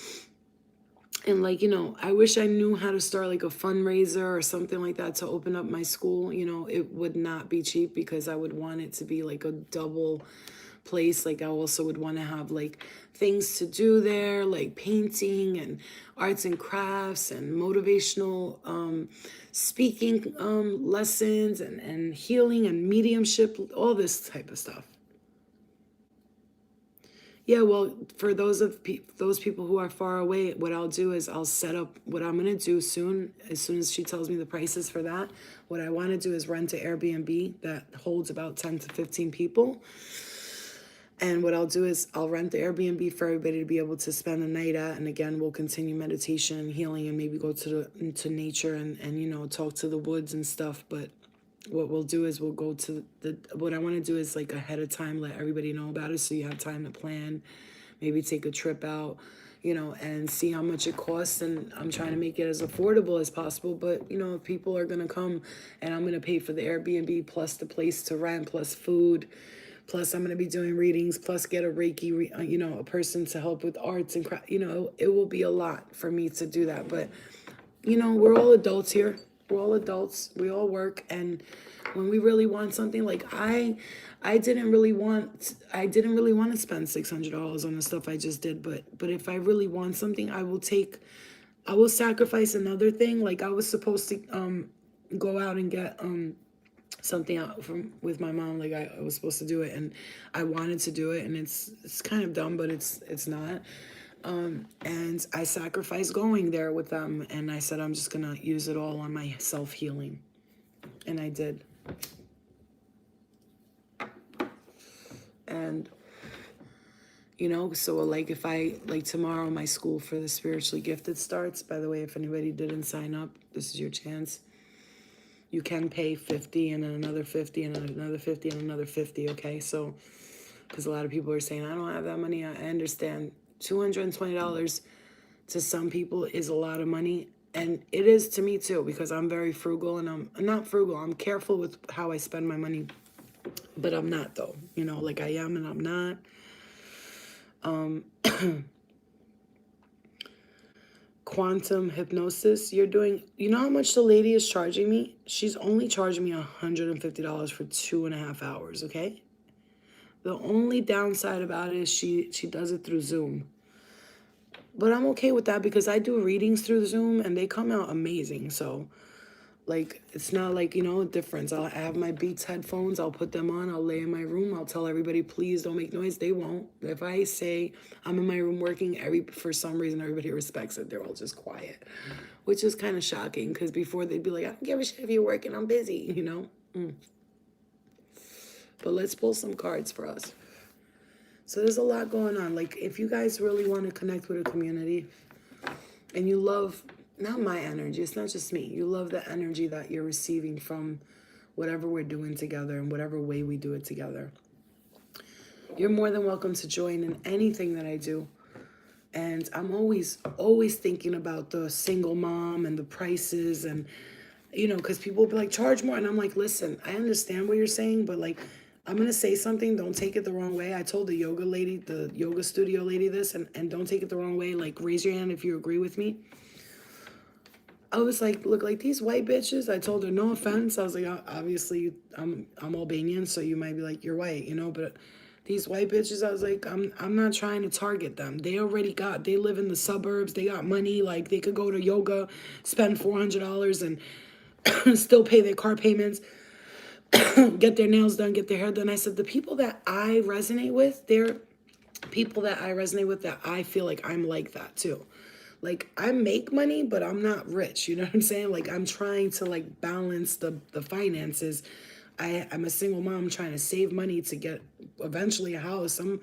S1: And like, you know, I wish I knew how to start like a fundraiser or something like that to open up my school. You know, it would not be cheap because I would want it to be like a double place. Like I also would want to have like things to do there, like painting and arts and crafts and motivational speaking lessons and healing and mediumship, all this type of stuff. Yeah, well, for those people who are far away, what I'll do is I'll set up what I'm gonna do soon. As soon as she tells me the prices for that, what I want to do is rent an Airbnb that holds about 10 to 15 people. And what I'll do is I'll rent the Airbnb for everybody to be able to spend the night at. And again, we'll continue meditation and healing and maybe go to nature and you know talk to the woods and stuff. But what we'll do is we'll go to what I want to do is like ahead of time let everybody know about it so you have time to plan, maybe take a trip out, you know, and see how much it costs. And I'm trying to make it as affordable as possible. But, you know, if people are going to come and I'm going to pay for the Airbnb plus the place to rent plus food, plus I'm going to be doing readings, plus get a Reiki, you know, a person to help with arts and craft, you know, it will be a lot for me to do that. But, you know, we're all adults here. We're all adults. We all work. And when we really want something, like I didn't really want to spend $600 on the stuff I just did. But if I really want something, I will sacrifice another thing. Like I was supposed to go out and get something out from with my mom. Like I was supposed to do it, and I wanted to do it, and it's kind of dumb, but it's not. And I sacrificed going there with them, and I said I'm just gonna use it all on my self-healing, and I did. And you know, so like if I like tomorrow my school for the spiritually gifted starts. By the way, if anybody didn't sign up, this is your chance. You can pay 50 and then another 50 and another 50 and another 50, okay? So, because a lot of people are saying, I don't have that money. I understand. $220 to some people is a lot of money. And it is to me too, because I'm very frugal, and I'm not frugal. I'm careful with how I spend my money, but I'm not though. You know, like I am and I'm not. Quantum hypnosis, you're doing, you know how much the lady is charging me? She's only charging me $150 for 2.5 hours, okay? The only downside about it is she does it through Zoom. But I'm okay with that because I do readings through Zoom and they come out amazing. So, like, it's not like, you know, a difference. I have my Beats headphones. I'll put them on. I'll lay in my room. I'll tell everybody, please don't make noise. They won't. If I say I'm in my room working, for some reason, everybody respects it. They're all just quiet, which is kind of shocking because before they'd be like, I don't give a shit if you're working. I'm busy, you know? But let's pull some cards for us. So there's a lot going on. Like, if you guys really want to connect with a community and you love, not my energy, it's not just me, you love the energy that you're receiving from whatever we're doing together and whatever way we do it together, you're more than welcome to join in anything that I do. And I'm always thinking about the single mom and the prices and, you know, because people will be like, charge more. And I'm like, listen, I understand what you're saying, but like, I'm going to say something. Don't take it the wrong way. I told the yoga lady, the yoga studio lady this, and don't take it the wrong way. Like, raise your hand if you agree with me. I was like, look, like these white bitches. I told her, no offense. I was like, obviously, I'm Albanian, so you might be like, you're white, you know, but these white bitches, I was like, I'm not trying to target them. They live in the suburbs. They got money. Like, they could go to yoga, spend $400 and still pay their car payments, get their nails done, get their hair done. I said, the people that I resonate with, they're people that I resonate with that I feel like I'm like that too. Like, I make money, but I'm not rich. You know what I'm saying? Like, I'm trying to like balance the finances. I'm a single mom trying to save money to get eventually a house. I'm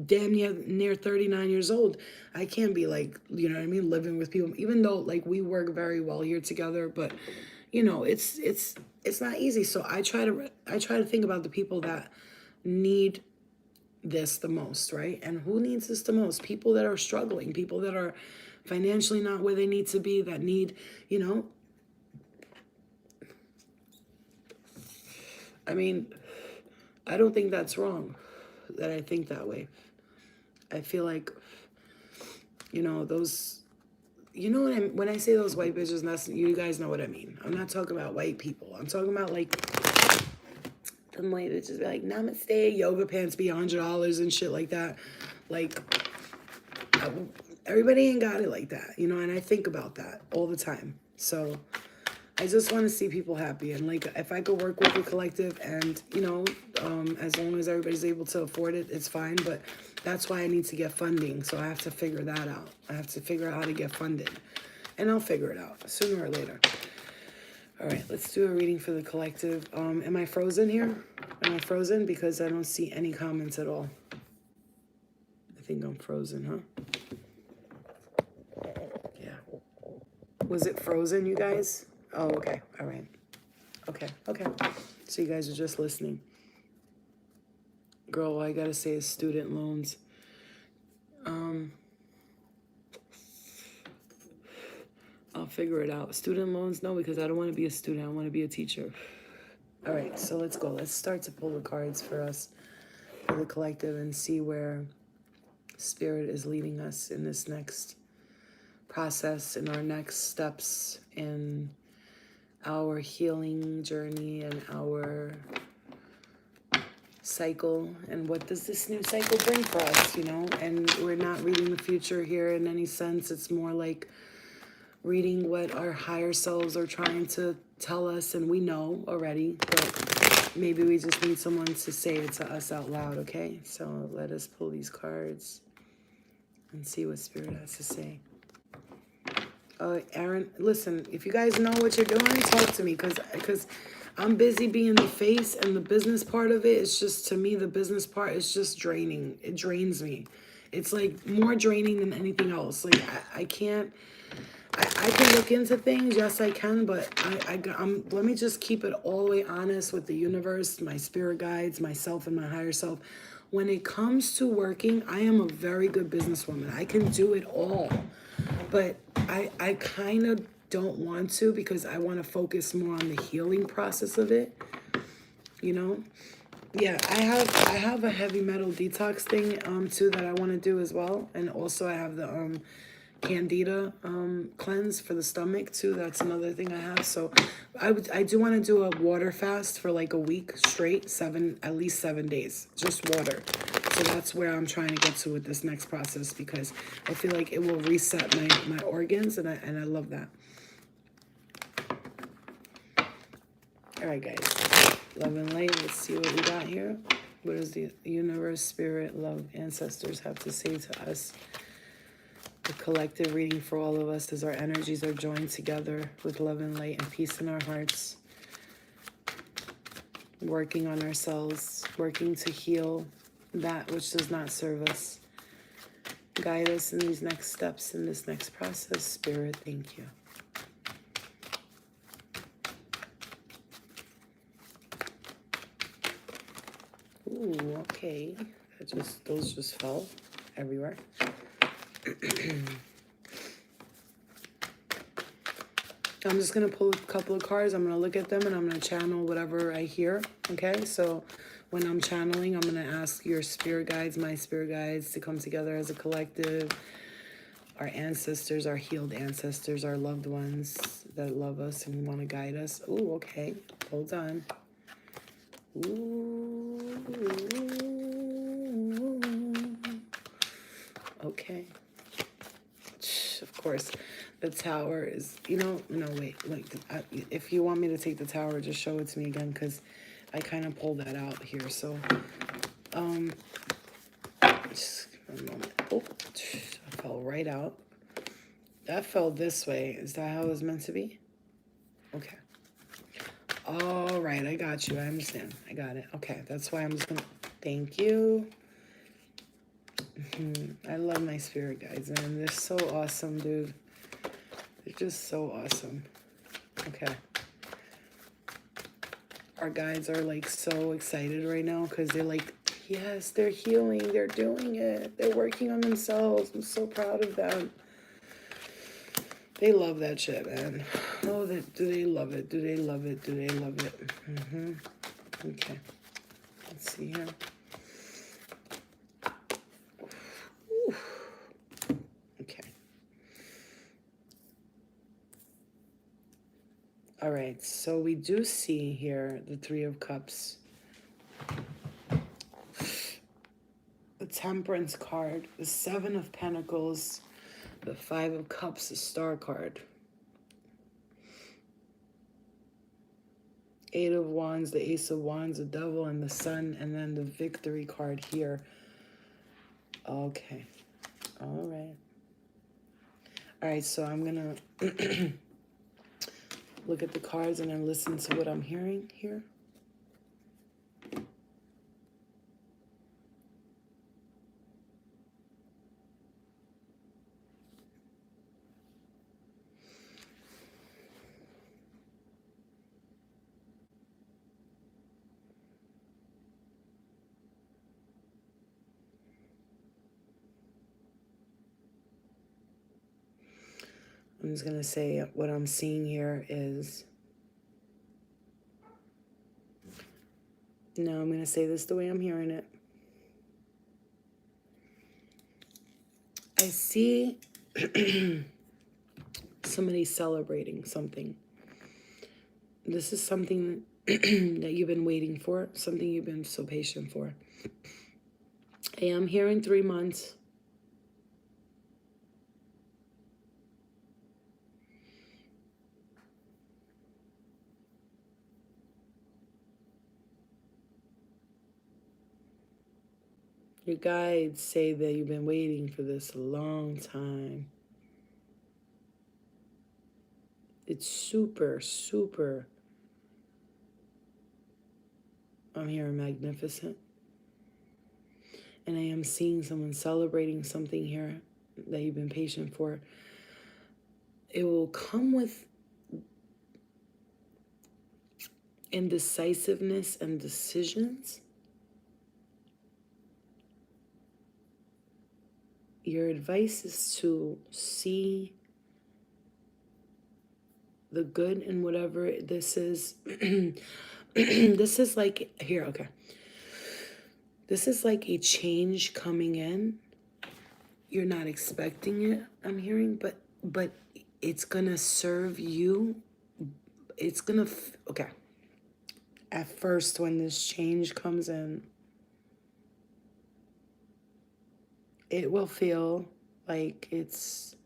S1: damn near 39 years old. I can't be like, you know what I mean, living with people, even though like we work very well here together, but you know, it's not easy. So I try to think about the people that need this the most, right? And who needs this the most? People that are struggling, people that are financially not where they need to be, that need, you know, I mean, I don't think that's wrong that I think that way. I feel like, you know, those, you know what when I say those white bitches, that's, you guys know what I mean. I'm not talking about white people. I'm talking about like them white bitches be like, namaste, yoga pants be $100 and shit like that. Like, everybody ain't got it like that, you know, and I think about that all the time. So I just want to see people happy. And like, if I could work with the collective and, you know, as long as everybody's able to afford it, it's fine. But that's why I need to get funding. So I have to figure that out. I have to figure out how to get funded. And I'll figure it out sooner or later. All right, let's do a reading for the collective. Am I frozen here? Am I frozen? Because I don't see any comments at all. I think I'm frozen, huh? Yeah. Was it frozen, you guys? Oh, okay. All right. Okay. So you guys are just listening. Girl, all I gotta say is student loans. I'll figure it out. Student loans, no, because I don't want to be a student. I want to be a teacher. All right, so let's go. Let's start to pull the cards for us, for the collective, and see where Spirit is leading us in this next process, in our next steps in our healing journey and our cycle. And what does this new cycle bring for us, you know? And we're not reading the future here in any sense. It's more like reading what our higher selves are trying to tell us, and we know already, but maybe we just need someone to say it to us out loud, okay? So let us pull these cards and see what Spirit has to say. Aaron, listen, if you guys know what you're doing, talk to me, because I'm busy being the face, and the business part of it is just, to me, the business part is just draining. It drains me. It's like more draining than anything else. Like I can't. I can look into things, yes I can, but let me just keep it all the way honest with the universe, my spirit guides, myself and my higher self. When it comes to working, I am a very good businesswoman. I can do it all, but I kind of don't want to, because I want to focus more on the healing process of it, you know? Yeah, I have a heavy metal detox thing too that I want to do as well, and also I have the Candida cleanse for the stomach too. That's another thing I have. So I do want to do a water fast for like a week straight, at least 7 days, just water. So that's where I'm trying to get to with this next process, because I feel like it will reset my organs, and I love that. All right, guys, love and light. Let's see what we got here. What does the universe, spirit, love, ancestors have to say to us? The collective reading for all of us as our energies are joined together with love and light and peace in our hearts. Working on ourselves, working to heal that which does not serve us. Guide us in these next steps, in this next process. Spirit, thank you. Ooh, okay. Those just fell everywhere. I'm just going to pull a couple of cards. I'm going to look at them, and I'm going to channel whatever I hear, okay? So when I'm channeling, I'm going to ask your spirit guides, my spirit guides, to come together as a collective. Our ancestors, our healed ancestors, our loved ones that love us and want to guide us. Ooh, okay. Hold on. Ooh. Okay. Of course, the tower is, no, wait. If you want me to take the tower, just show it to me again, because I kind of pulled that out here. So, just a moment. Oh, I fell right out. That fell this way. Is that how it was meant to be? Okay. All right, I got you. I understand. I got it. Okay, that's why I'm just gonna, thank you. I love my spirit guides, man. They're so awesome, dude. They're just so awesome. Okay. Our guides are like so excited right now, because they're like, yes, they're healing. They're doing it. They're working on themselves. I'm so proud of them. They love that shit, man. Oh, do they love it? Do they love it? Do they love it? Okay. Let's see here. Okay. All right. So we do see here the Three of Cups. The Temperance card. The Seven of Pentacles. The Five of Cups, the Star card. Eight of Wands, the Ace of Wands, the Devil, and the Sun, and then the Victory card here. Okay. All right. All right, so I'm going to look at the cards and then listen to what I'm hearing here. I'm just going to say what I'm seeing here is, no, I'm going to say this the way I'm hearing it. I see somebody celebrating something. This is something that you've been waiting for, something you've been so patient for. I am hearing 3 months. Your guides say that you've been waiting for this a long time. It's super, super, I'm hearing magnificent. And I am seeing someone celebrating something here that you've been patient for. It will come with indecisiveness and decisions. Your advice is to see the good in whatever this is. This is like, here, okay. This is like a change coming in. You're not expecting it, I'm hearing, but it's gonna serve you. It's gonna, okay. At first, when this change comes in, it will feel like it's,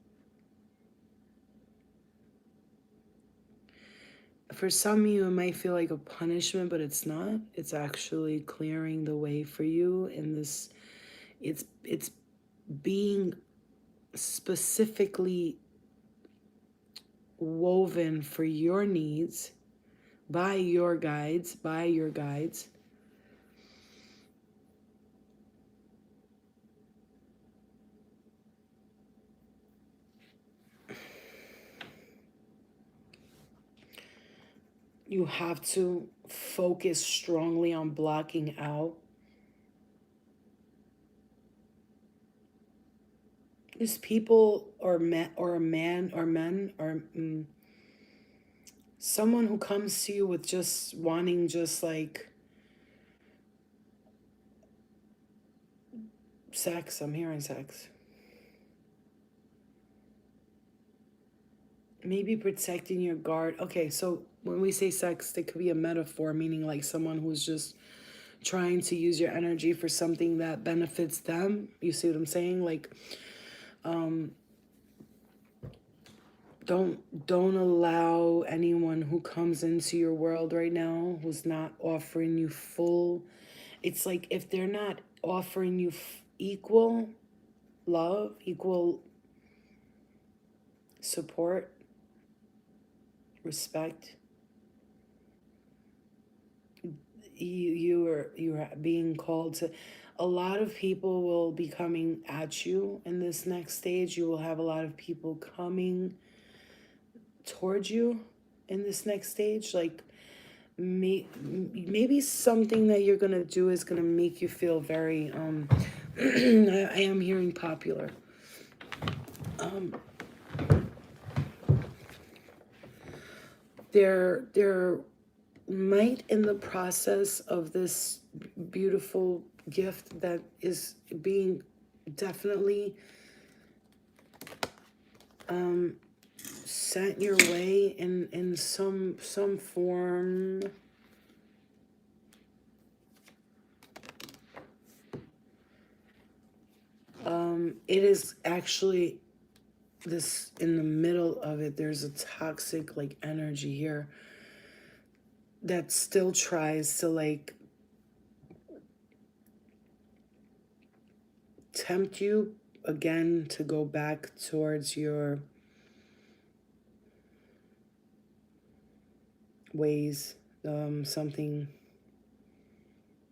S1: for some of you, it might feel like a punishment, but it's not. It's actually clearing the way for you in this. It's being specifically woven for your needs by your guides, You have to focus strongly on blocking out these people or men someone who comes to you with just wanting just like sex. I'm hearing sex. Maybe protecting your guard. Okay, so when we say sex, it could be a metaphor, meaning like someone who's just trying to use your energy for something that benefits them. You see what I'm saying? Like, don't allow anyone who comes into your world right now who's not offering you full. It's like if they're not offering you equal love, equal support, respect, you are being called to. A lot of people will be coming at you in this next stage. You will have a lot of people coming towards you in this next stage. Like maybe something that you're gonna do is gonna make you feel very I am hearing popular. There might, in the process of this beautiful gift that is being definitely sent your way in some form, it is actually this, in the middle of it, there's a toxic like energy here that still tries to like tempt you again to go back towards your ways, something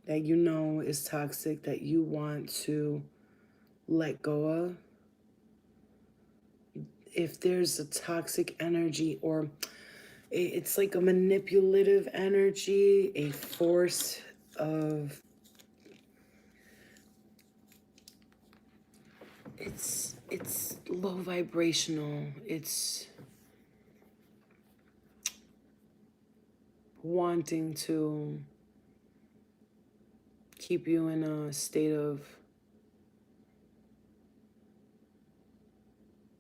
S1: that you know is toxic that you want to let go of. If there's a toxic energy, or it's like a manipulative energy, a force of, it's low vibrational, it's wanting to keep you in a state of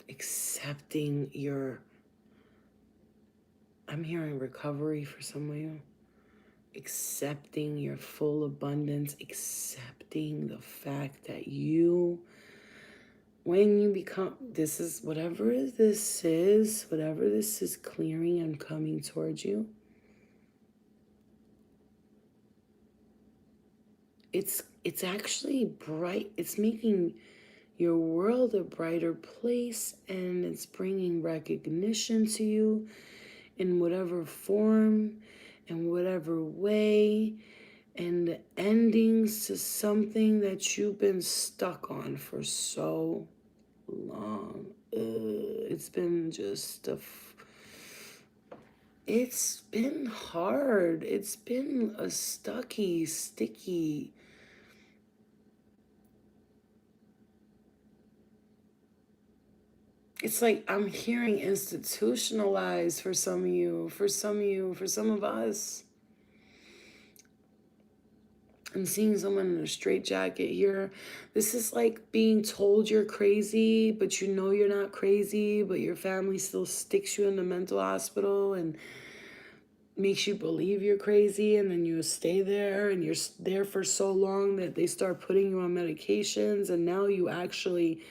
S1: accepting your, I'm hearing recovery for some of you, accepting your full abundance, accepting the fact that you, when you become, this is whatever this is, whatever this is clearing and coming towards you, it's actually bright. It's making your world a brighter place, and it's bringing recognition to you in whatever form, in whatever way, and endings to something that you've been stuck on for so long. It's been just it's been hard. It's been a sticky. It's like I'm hearing institutionalized for some of you, for some of us. I'm seeing someone in a straitjacket here. This is like being told you're crazy, but you know you're not crazy, but your family still sticks you in the mental hospital and makes you believe you're crazy, and then you stay there and you're there for so long that they start putting you on medications, and now you actually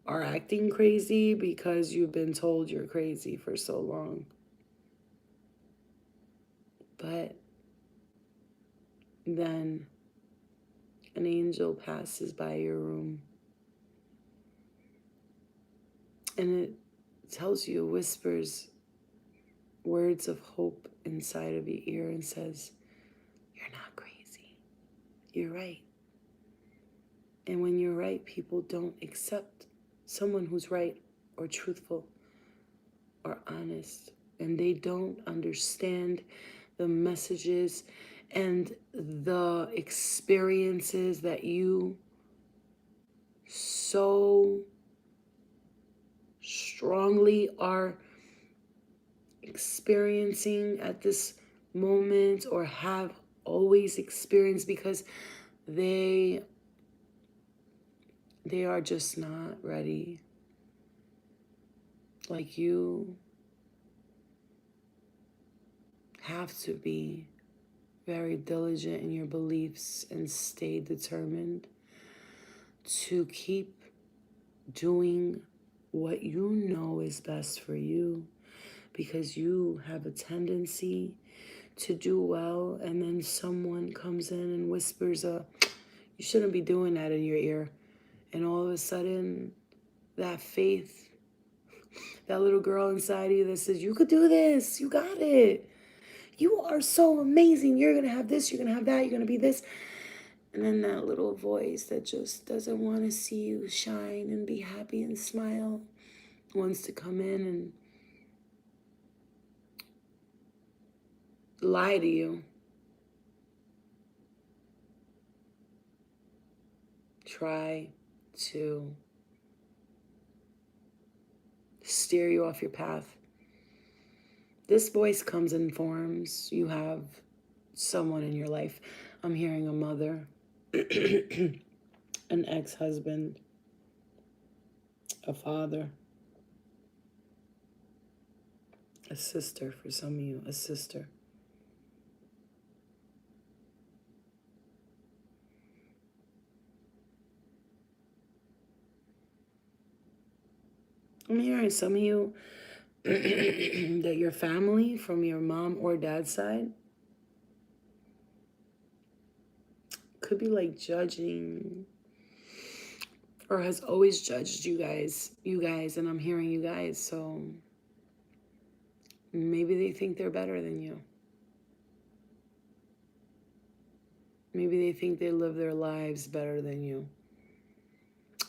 S1: are acting crazy because you've been told you're crazy for so long. But then an angel passes by your room and it tells you, whispers words of hope inside of your ear and says, you're not crazy. You're right. And when you're right, people don't accept someone who's right or truthful or honest. And they don't understand the messages and the experiences that you so strongly are experiencing at this moment, or have always experienced, because they are just not ready. Like, you have to be very diligent in your beliefs and stay determined to keep doing what you know is best for you, because you have a tendency to do well, and then someone comes in and whispers you shouldn't be doing that in your ear, and all of a sudden that faith, that little girl inside you that says you could do this, you got it, you are so amazing, you're gonna have this, you're gonna have that, you're gonna be this, and then that little voice that just doesn't want to see you shine and be happy and smile wants to come in and lie to you. Try to steer you off your path. This voice comes in forms. You have someone in your life. I'm hearing a mother, an ex-husband, a father, a sister, for some of you, a sister. I'm hearing some of you that your family from your mom or dad's side could be like judging, or has always judged you guys, and I'm hearing you guys, so maybe they think they're better than you. Maybe they think they live their lives better than you.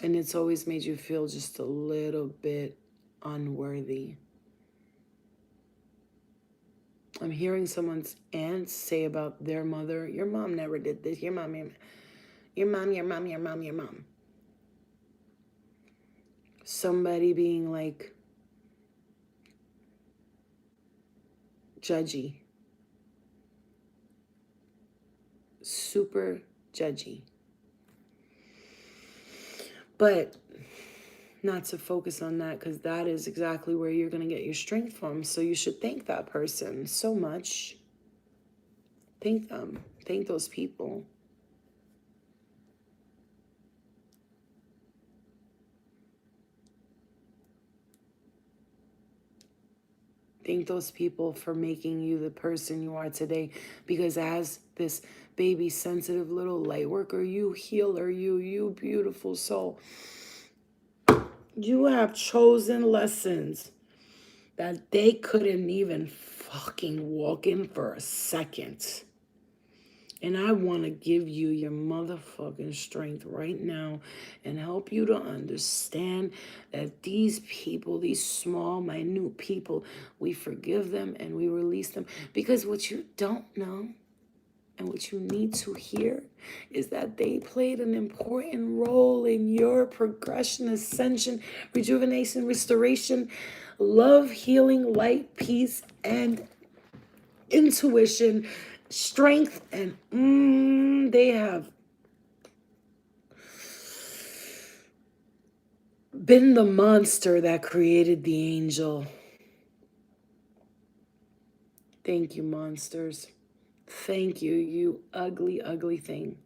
S1: And it's always made you feel just a little bit unworthy. I'm hearing someone's aunt say about their mother, your mom never did this, your mom. Somebody being like judgy. super judgy. But not to focus on that, because that is exactly where you're going to get your strength from. So you should thank that person so much. Thank them. Thank those people. Thank those people for making you the person you are today. Because as this baby, sensitive little light worker, you healer, you beautiful soul, you have chosen lessons that they couldn't even fucking walk in for a second. And I want to give you your motherfucking strength right now and help you to understand that these people, these small, minute people, we forgive them and we release them. Because what you don't know and what you need to hear is that they played an important role in your progression, ascension, rejuvenation, restoration, love, healing, light, peace, and intuition, strength, and they have been the monster that created the angel. Thank you, monsters. Thank you, you ugly, ugly thing.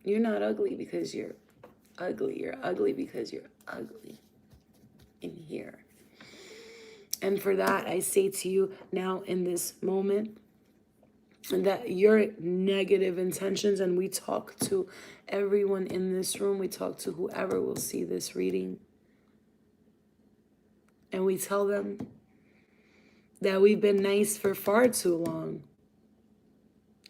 S1: You're not ugly because you're ugly. You're ugly because you're ugly in here. And for that, I say to you now in this moment, that your negative intentions, and we talk to everyone in this room, we talk to whoever will see this reading, and we tell them that we've been nice for far too long.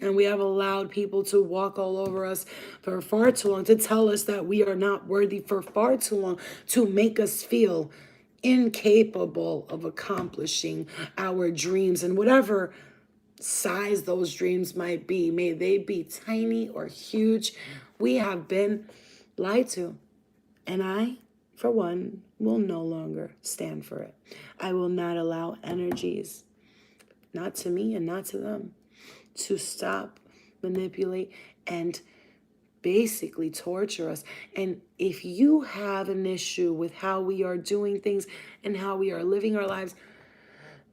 S1: And we have allowed people to walk all over us for far too long, to tell us that we are not worthy for far too long, to make us feel incapable of accomplishing our dreams, and whatever size those dreams might be, may they be tiny or huge, we have been lied to. And I, for one, will no longer stand for it. I will not allow energies, not to me and not to them, to stop, manipulate, and basically torture us. And if you have an issue with how we are doing things and how we are living our lives,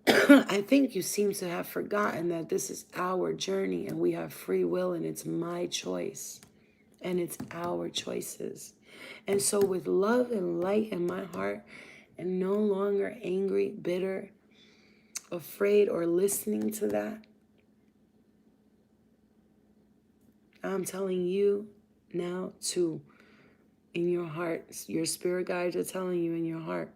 S1: I think you seem to have forgotten that this is our journey and we have free will, and it's my choice and it's our choices. And so with love and light in my heart, and no longer angry, bitter, afraid, or listening to that, I'm telling you now to, in your heart, your spirit guides are telling you in your heart,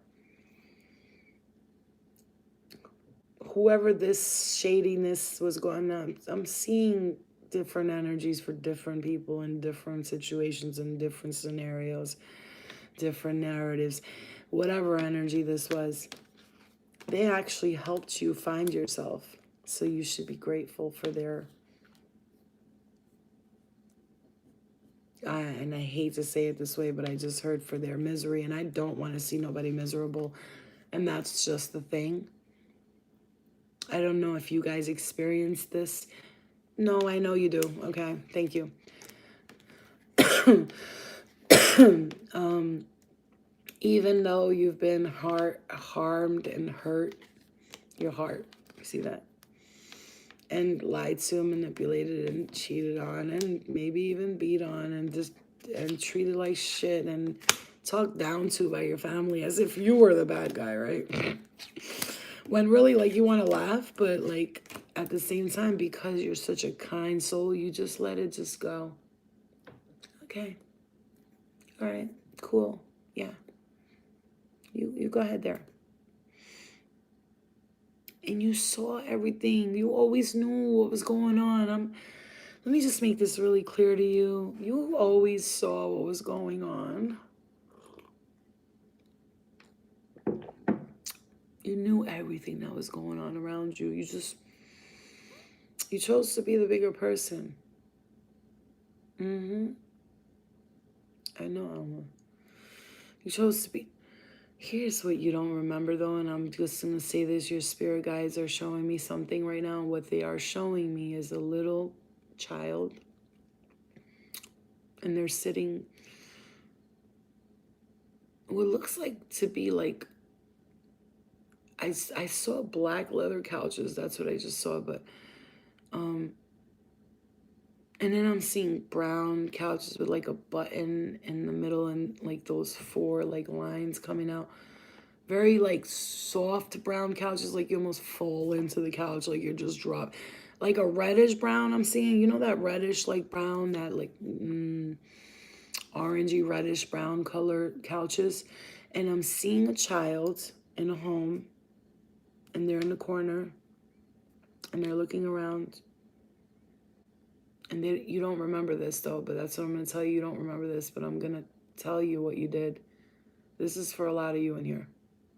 S1: whoever this shadiness was going on, I'm seeing different energies for different people in different situations, in different scenarios, different narratives, whatever energy this was, they actually helped you find yourself. So you should be grateful for their, and I hate to say it this way, but I just heard for their misery, and I don't want to see nobody miserable. And that's just the thing. I don't know if you guys experienced this. No, I know you do. Okay, thank you. Even though you've been harmed and hurt, your heart, you see that? And lied to, manipulated, and cheated on, and maybe even beat on, and treated like shit, and talked down to by your family as if you were the bad guy, right? When really, like, you want to laugh, but like at the same time, because you're such a kind soul, you just let it just go. Okay. All right. Cool. Yeah. You go ahead there. And you saw everything. You always knew what was going on. Let me just make this really clear to you. You always saw what was going on. You knew everything that was going on around you. You chose to be the bigger person. I know, Alma. You chose to be. Here's what you don't remember, though, and I'm just going to say this. Your spirit guides are showing me something right now. What they are showing me is a little child, and they're sitting what looks like to be like, I saw black leather couches. That's what I just saw. But and then I'm seeing brown couches with like a button in the middle and like those 4 like lines coming out. Very like soft brown couches, like you almost fall into the couch, like you're just dropped. Like a reddish brown I'm seeing, you know, that reddish like brown, that like orangey reddish brown color couches. And I'm seeing a child in a home, and they're in the corner, and they're looking around. And you don't remember this though, but that's what I'm going to tell you. You don't remember this, but I'm going to tell you what you did. This is for a lot of you in here.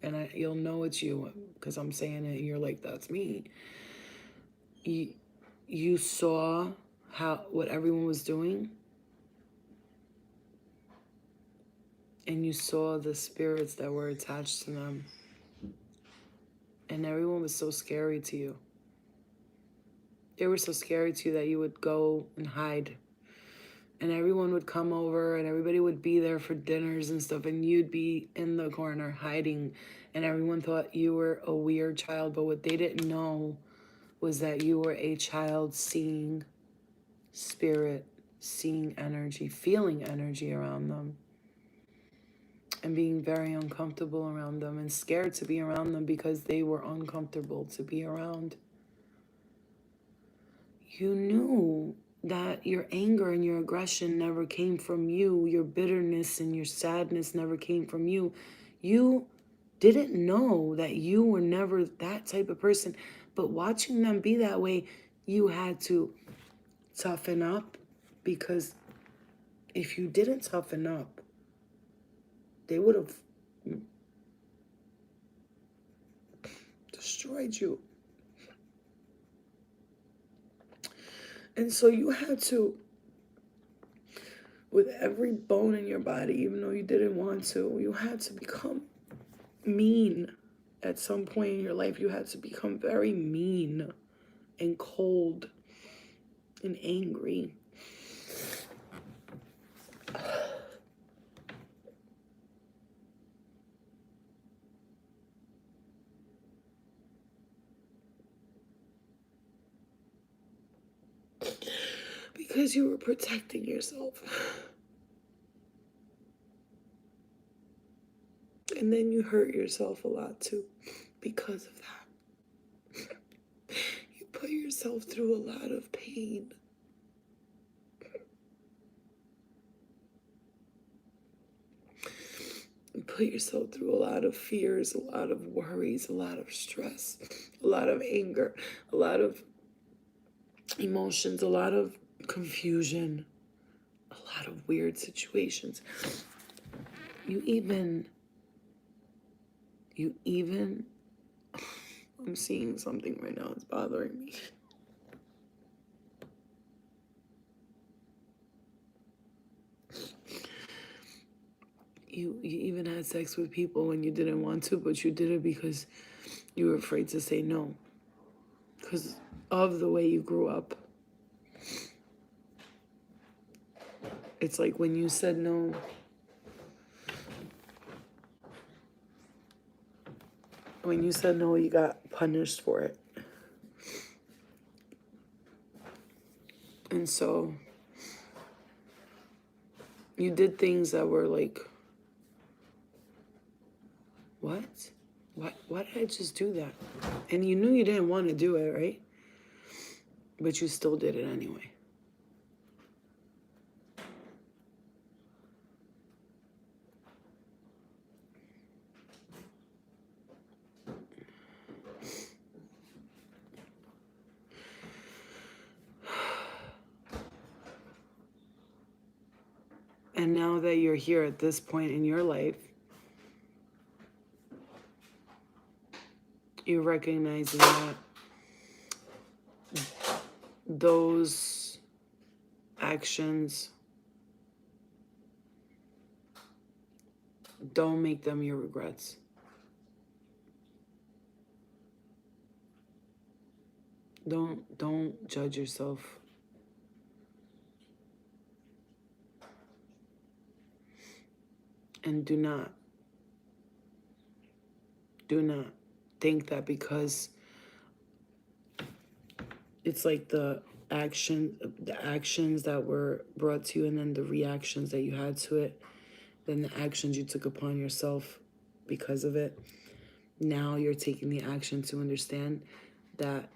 S1: And you'll know it's you because I'm saying it and you're like, that's me. You saw what everyone was doing. And you saw the spirits that were attached to them. And everyone was so scary to you. They were so scary to you that you would go and hide. And everyone would come over and everybody would be there for dinners and stuff. And you'd be in the corner hiding. And everyone thought you were a weird child. But what they didn't know was that you were a child seeing spirit, seeing energy, feeling energy around them. And being very uncomfortable around them and scared to be around them because they were uncomfortable to be around. You knew that your anger and your aggression never came from you. Your bitterness and your sadness never came from you. You didn't know that you were never that type of person. But watching them be that way, you had to toughen up, because if you didn't toughen up, they would have destroyed you. And so you had to, with every bone in your body, even though you didn't want to, you had to become mean. At some point in your life, you had to become very mean and cold and angry. Because you were protecting yourself. And then you hurt yourself a lot too because of that. You put yourself through a lot of pain. You put yourself through a lot of fears, a lot of worries, a lot of stress, a lot of anger, a lot of emotions, a lot of confusion, a lot of weird situations. You even, I'm seeing something right now, it's bothering me. You even had sex with people when you didn't want to, but you did it because you were afraid to say no. Because of the way you grew up. It's like when you said no, you got punished for it. And so you did things that were like, what? Why did I just do that? And you knew you didn't want to do it, right? But you still did it anyway. And now that you're here at this point in your life, you're recognizing that those actions don't make them your regrets. Don't judge yourself And do not think that because it's like the actions that were brought to you and then the reactions that you had to it, then the actions you took upon yourself because of it. Now you're taking the action to understand that,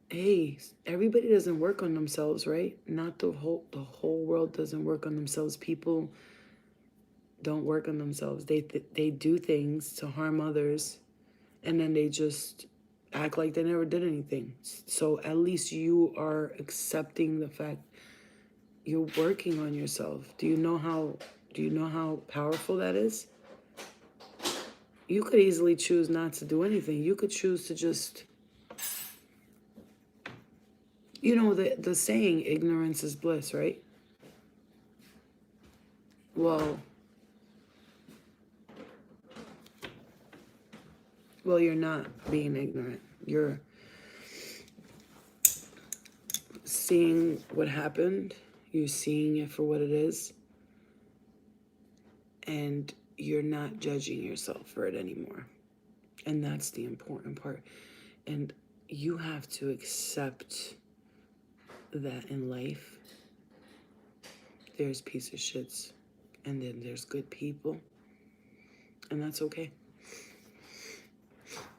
S1: hey, everybody doesn't work on themselves, right? Not the whole world doesn't work on themselves. People don't work on themselves. They do things to harm others, and then they just act like they never did anything. So at least you are accepting the fact you're working on yourself. Do you know how powerful that is? You could easily choose not to do anything. You could choose to just, the saying, ignorance is bliss, right? Well, you're not being ignorant. You're seeing what happened. You're seeing it for what it is. And you're not judging yourself for it anymore. And that's the important part. And you have to accept that in life, there's piece of shits. And then there's good people. And that's okay.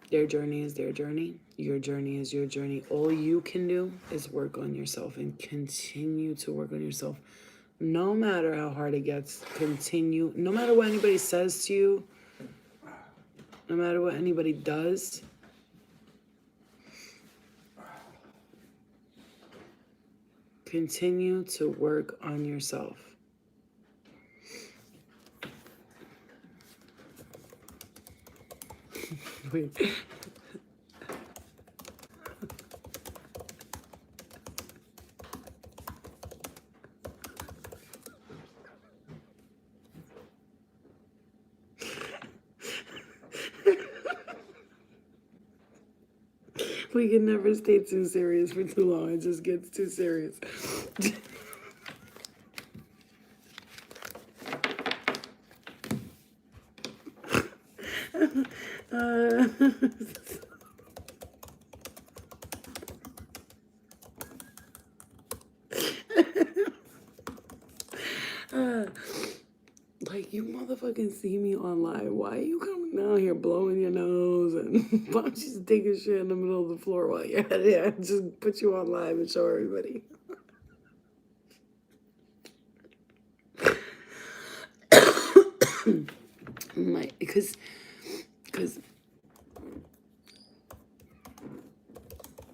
S1: Their journey is their journey. Your journey is your journey. All you can do is work on yourself and continue to work on yourself. No matter how hard it gets, continue. No matter what anybody says to you, no matter what anybody does, continue to work on yourself. Wait. We can never stay too serious for too long. It just gets too serious. Like, you motherfucking see me online. Why are you coming down here blowing your nose and why don't you just take a shit in the middle of the floor while you're at it? Just put you on live and show everybody. Because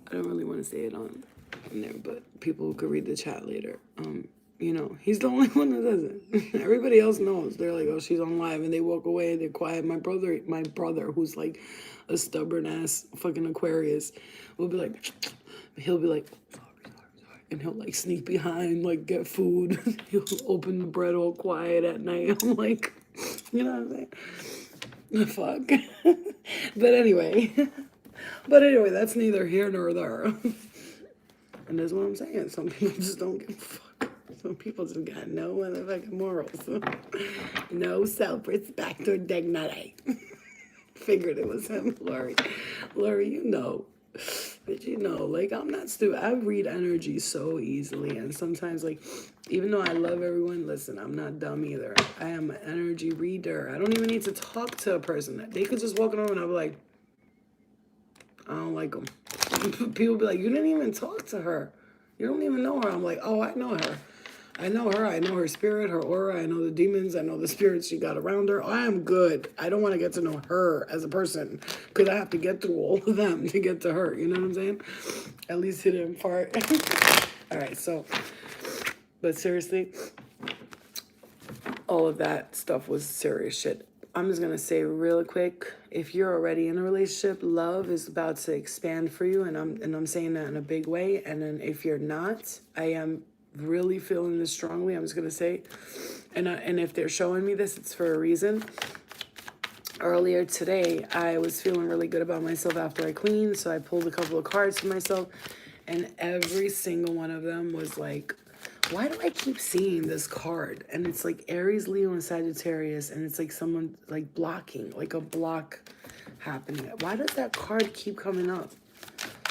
S1: I don't really want to say it on there, but people could read the chat later. He's the only one that doesn't. Everybody else knows. They're like, oh, she's on live, and they walk away. They're quiet. My brother, who's like a stubborn ass fucking Aquarius, he'll be like, sorry, and he'll like sneak behind, like get food. He'll open the bread all quiet at night. I'm like, you know what I'm saying? Fuck. But anyway, that's neither here nor there. And that's what I'm saying. Some people just don't give a fuck. Some people just got no motherfucking morals. No self-respect or dignity. Figured it was him, Lori. Lori, you know. But like, I'm not stupid. I read energy so easily. And sometimes, like, even though I love everyone, listen, I'm not dumb either. I am an energy reader. I don't even need to talk to a person. They could just walk over and I'll be like, I don't like them. People be like, you didn't even talk to her. You don't even know her. I'm like, oh, I know her. I know her. I know her spirit, her aura. I know the demons. I know the spirits she got around her. I am good. I don't want to get to know her as a person because I have to get through all of them to get to her. You know what I'm saying? At least hit it in part. All right. So, but seriously, all of that stuff was serious shit. I'm just going to say real quick, if you're already in a relationship, love is about to expand for you. And I'm saying that in a big way. And then if you're not, I am really feeling this strongly. I'm just going to say, and if they're showing me this, it's for a reason. Earlier today, I was feeling really good about myself after I cleaned. So I pulled a couple of cards for myself. And every single one of them was like, Why do I keep seeing this card? And it's like Aries, Leo, and Sagittarius, and it's like someone like blocking, like a block happening. Why does that card keep coming up?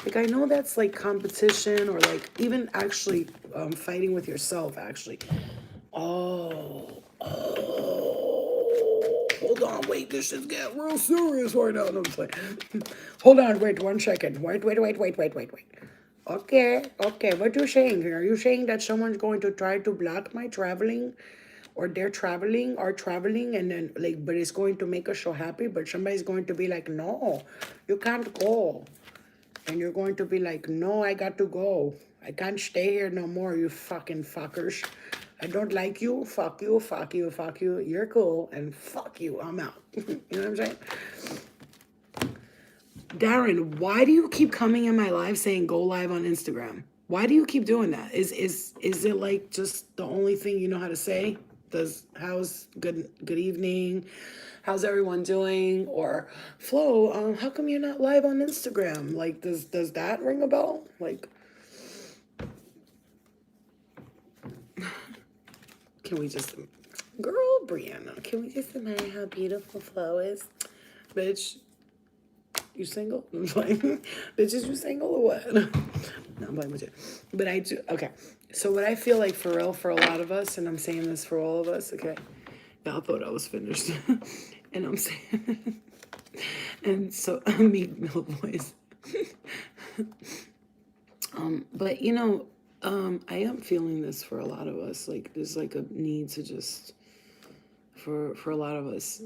S1: Like, I know that's like competition or like even actually fighting with yourself, actually. Oh, hold on, wait, this is getting real serious right now. No, I'm just like, hold on, wait 1 second. Wait. Okay, what are you saying here? Are you saying that someone's going to try to block my traveling? Or they're traveling or traveling and then like, but it's going to make us so happy, but somebody's going to be like, no, you can't go. And you're going to be like, no, I got to go. I can't stay here no more, you fucking fuckers. I don't like you. Fuck you, fuck you, fuck you. You're cool. And fuck you, I'm out. You know what I'm saying? Darren, why do you keep coming in my live saying go live on Instagram? Why do you keep doing that? Is it like just the only thing you know how to say? How's good evening? How's everyone doing? Or Flo, how come you're not live on Instagram? Like, does that ring a bell? Like, can we just, girl, Brianna, can we just admire how beautiful Flo is? Bitch, you single? I'm playing. Bitches, you single or what? No, I'm playing with you. But I do, okay. So what I feel like for real, for a lot of us, and I'm saying this for all of us, okay? Y'all thought I was finished. And I'm saying, and so, meet middle voice. But you know, I am feeling this for a lot of us. Like, there's like a need to just, for a lot of us,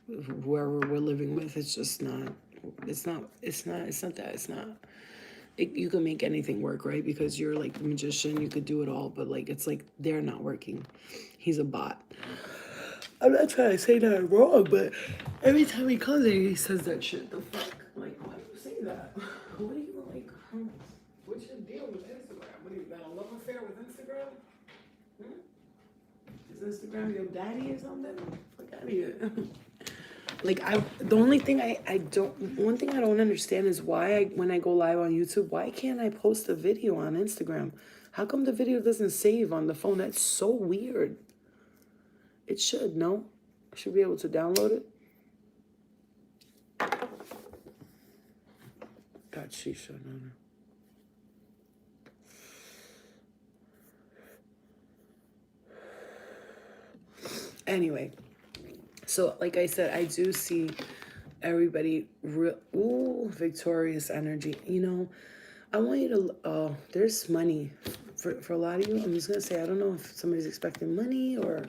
S1: whoever we're living with, it's just not, it's not that, it's not, you can make anything work, right? Because you're like a magician, you could do it all, but like, it's like, they're not working. He's a bot. I'm not trying to say that wrong, but every time he comes in, he says that shit. The fuck? Like, why do you say that? What do you like? What's your deal with Instagram? What do you got a love affair with Instagram? Is Instagram your daddy or something? Fuck out of here. Like, the only thing I don't, one thing I don't understand is why when I go live on YouTube, why can't I post a video on Instagram? How come the video doesn't save on the phone? That's so weird. It should, no? I should be able to download it. God, shisha, no. Anyway, so like I said, I do see everybody victorious energy. You know, I want you to, there's money for a lot of you. I'm just going to say, I don't know if somebody's expecting money or,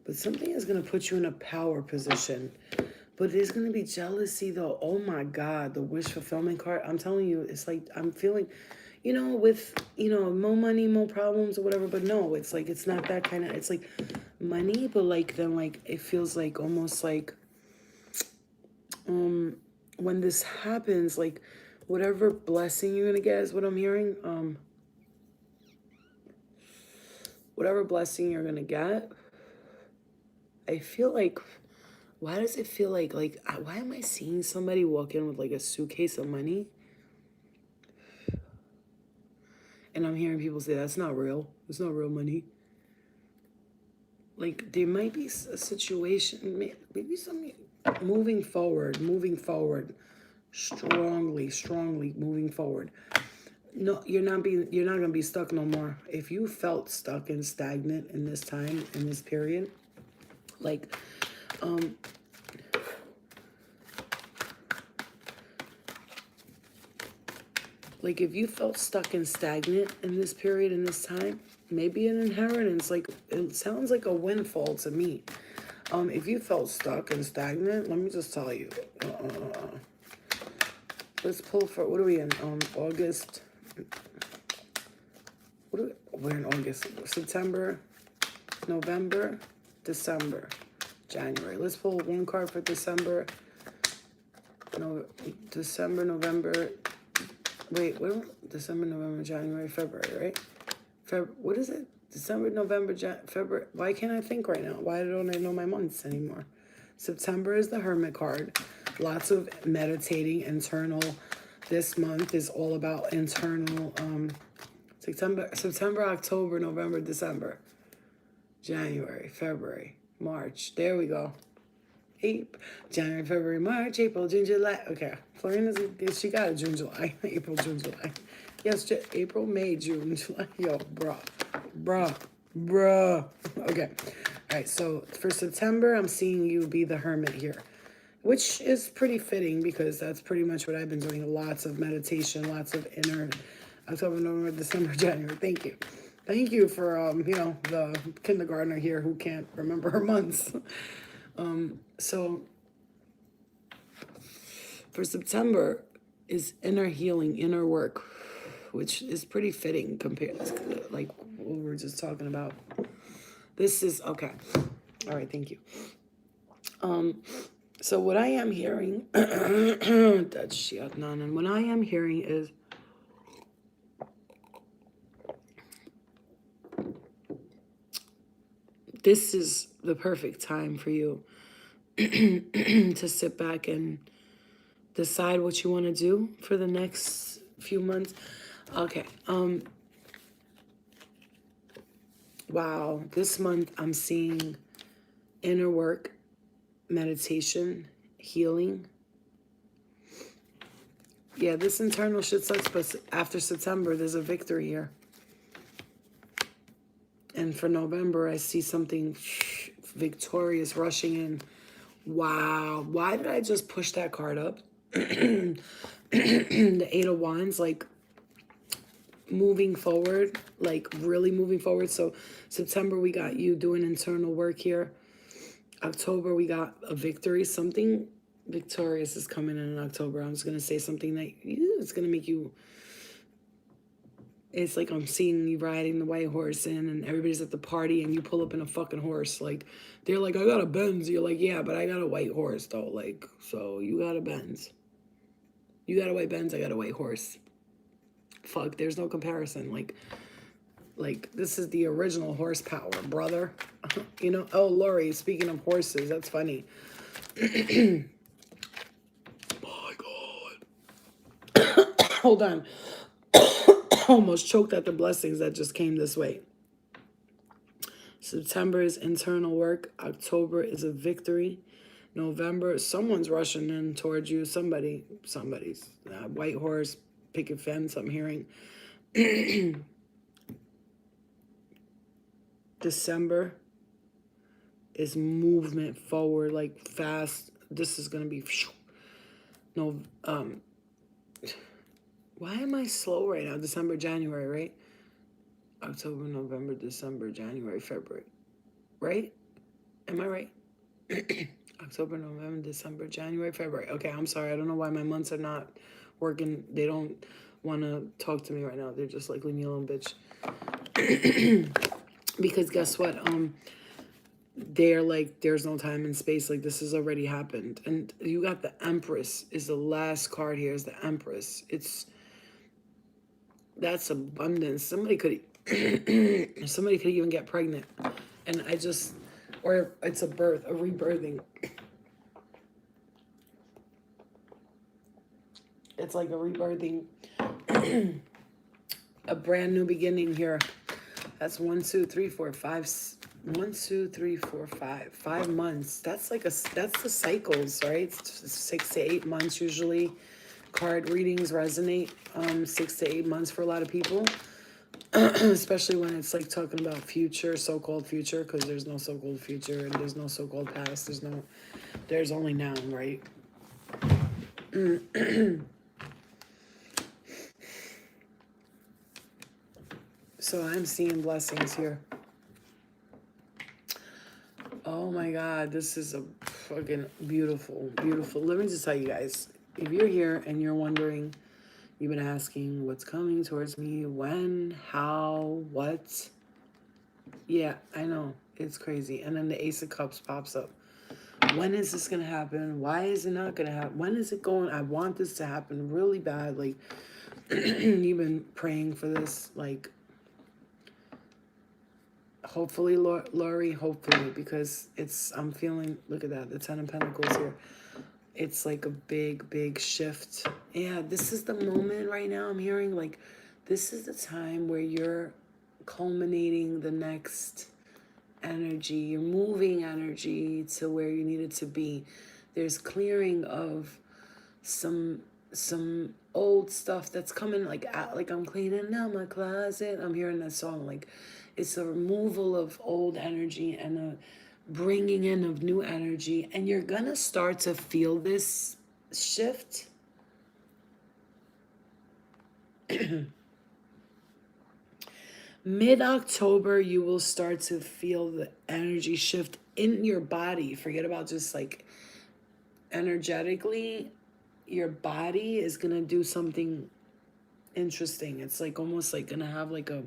S1: but something is going to put you in a power position. But there's going to be jealousy though. Oh my God, the wish fulfillment card. I'm telling you, it's like, I'm feeling, you know, with, you know, more money, more problems or whatever. But no, it's like, it's not that kind of, it's like money, but like, then like, it feels like almost like, when this happens, like whatever blessing you're going to get is what I'm hearing. Whatever blessing you're going to get, I feel like, why does it feel like, why am I seeing somebody walk in with like a suitcase of money? And I'm hearing people say, that's not real. It's not real money. Like, there might be a situation, maybe something, moving forward, strongly moving forward. No, you're not gonna be stuck no more. If you felt stuck and stagnant in this time, in this period, like, like if you felt stuck and stagnant in this period, in this time, maybe an inheritance, like it sounds like a windfall to me. If you felt stuck and stagnant, let me just tell you. Let's pull for, what are we in? August. We're in August. September, November, December, January. Let's pull one card for December. No, December, November. Wait, December, November, January, February, right? What is it? December, November, February. Why can't I think right now? Why don't I know my months anymore? September is the Hermit card. Lots of meditating, internal. This month is all about internal September, October, November, December, January, February, March. There we go. January, February, March, April, June, July. Okay, Florina's, she got a June, July. April, June, July. Yes, April, May, June, July. Yo, bruh. Okay. All right, so for September, I'm seeing you be the hermit here, which is pretty fitting because that's pretty much what I've been doing. Lots of meditation, lots of inner October, November, December, January. Thank you. Thank you for, the kindergartner here who can't remember her months. So for September is inner healing, inner work, which is pretty fitting compared like what we were just talking about. This is okay. All right, thank you. So what I am hearing, that's Shiatnan, and what I am hearing is this is the perfect time for you to sit back and decide what you want to do for the next few months. Okay. Wow. This month I'm seeing inner work, meditation, healing. Yeah, this internal shit sucks, but after September, there's a victory here. And for November, I see something victorious rushing in. Wow. Why did I just push that card up? The Eight of Wands, like moving forward, like really moving forward. So September, we got you doing internal work here. October, we got a victory. Something victorious is coming in October. I'm just going to say something that it's going to make you... It's like I'm seeing you riding the white horse in and everybody's at the party and you pull up in a fucking horse. Like, they're like, I got a Benz. You're like, yeah, but I got a white horse, though. Like, so you got a Benz. You got a white Benz, I got a white horse. Fuck, there's no comparison. Like this is the original horsepower, brother. You know? Oh, Lori, speaking of horses, that's funny. My God. Hold on. Almost choked at the blessings that just came this way. September is internal work. October is a victory. November, someone's rushing in towards you. Somebody's white horse, picket fence, I'm hearing. December is movement forward, like fast. This is going to be... No, why am I slow right now? December, January, right? October, November, December, January, February. Right? Am I right? October, November, December, January, February. Okay, I'm sorry. I don't know why my months are not working. They don't want to talk to me right now. They're just like, leave me alone, bitch. Because guess what? They're like, there's no time and space. Like, this has already happened. And you got the Empress is the last card here is the Empress. That's abundance. Somebody could even get pregnant. And or it's a birth, a rebirthing. It's like a rebirthing, a brand new beginning here. That's 1, 2, 3, 4, 5. 1, 2, 3, 4, 5. 5 months. That's that's the cycles, right? 6 to 8 months usually. Card readings resonate. 6 to 8 months for a lot of people. Especially when it's like talking about future, so-called future, because there's no so-called future and there's no so-called past. There's only now, right? So I'm seeing blessings here. Oh my God, this is a fucking beautiful, beautiful. Let me just tell you guys, if you're here and you're wondering, you've been asking what's coming towards me, when, how, what. Yeah, I know, it's crazy. And then the Ace of Cups pops up. When is this going to happen? Why is it not going to happen? When is it going? I want this to happen really bad. Like, you've been praying for this, like, hopefully, Lori, hopefully, because I'm feeling, look at that, the 10 of Pentacles here. It's like a big, big shift. Yeah, this is the moment right now. I'm hearing like This is the time where you're culminating the next energy. You're moving energy to where you need it to be. There's clearing of some old stuff that's coming, like I'm cleaning out my closet. I'm hearing that song. Like, it's a removal of old energy and a bringing in of new energy, and you're gonna start to feel this shift. Mid-October, you will start to feel the energy shift in your body. Forget about just like energetically. Your body is gonna do something interesting. It's like almost like gonna have like a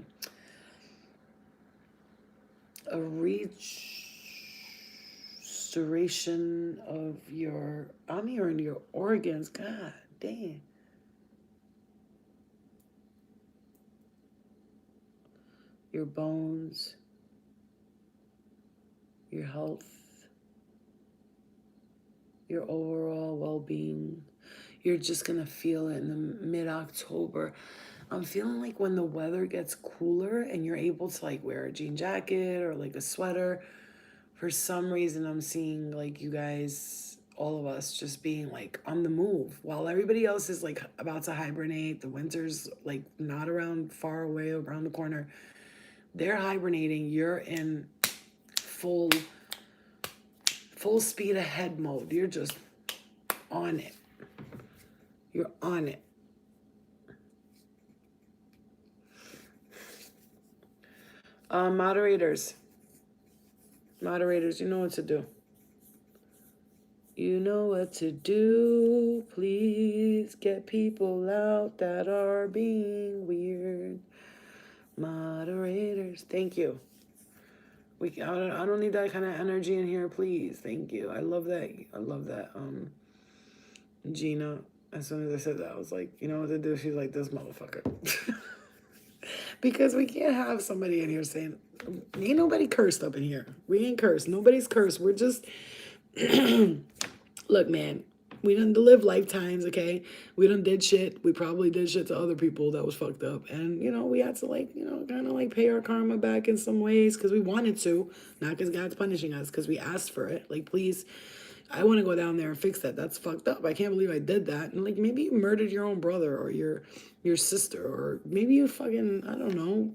S1: restoration of your, I'm hearing your organs. God damn. Your bones, your health, your overall well-being. You're just gonna feel it in the mid-October. I'm feeling like when the weather gets cooler and you're able to like wear a jean jacket or like a sweater, for some reason I'm seeing like you guys, all of us, just being like on the move while everybody else is like about to hibernate. The winter's like not around, far away, around the corner. They're hibernating. You're in full speed ahead mode. You're just on it. You're on it. Moderators, you know what to do. You know what to do. Please get people out that are being weird. Moderators, thank you. I don't need that kind of energy in here, please. Thank you. I love that. Gina, as soon as I said that, I was like, you know what to do? She's like, this motherfucker. Because we can't have somebody in here saying, ain't nobody cursed up in here. We ain't cursed. Nobody's cursed. We're just, look, man, we done live lifetimes, okay? We done did shit. We probably did shit to other people that was fucked up. And, you know, we had to, like, you know, kind of like pay our karma back in some ways because we wanted to, not because God's punishing us, because we asked for it. Like, please, I want to go down there and fix that. That's fucked up. I can't believe I did that. And, like, maybe you murdered your own brother or your sister, or maybe you fucking, I don't know,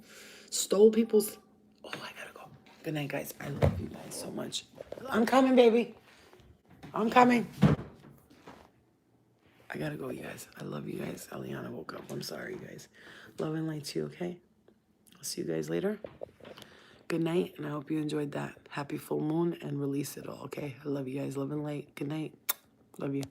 S1: stole people's... Oh, I gotta go. Good night, guys. I love you guys so much. I'm coming, baby. I'm coming. I gotta go, you guys. I love you guys. Eliana woke up. I'm sorry, you guys. Love and light to you, okay? I'll see you guys later. Good night, and I hope you enjoyed that. Happy full moon, and release it all, okay? I love you guys. Love and light. Good night. Love you.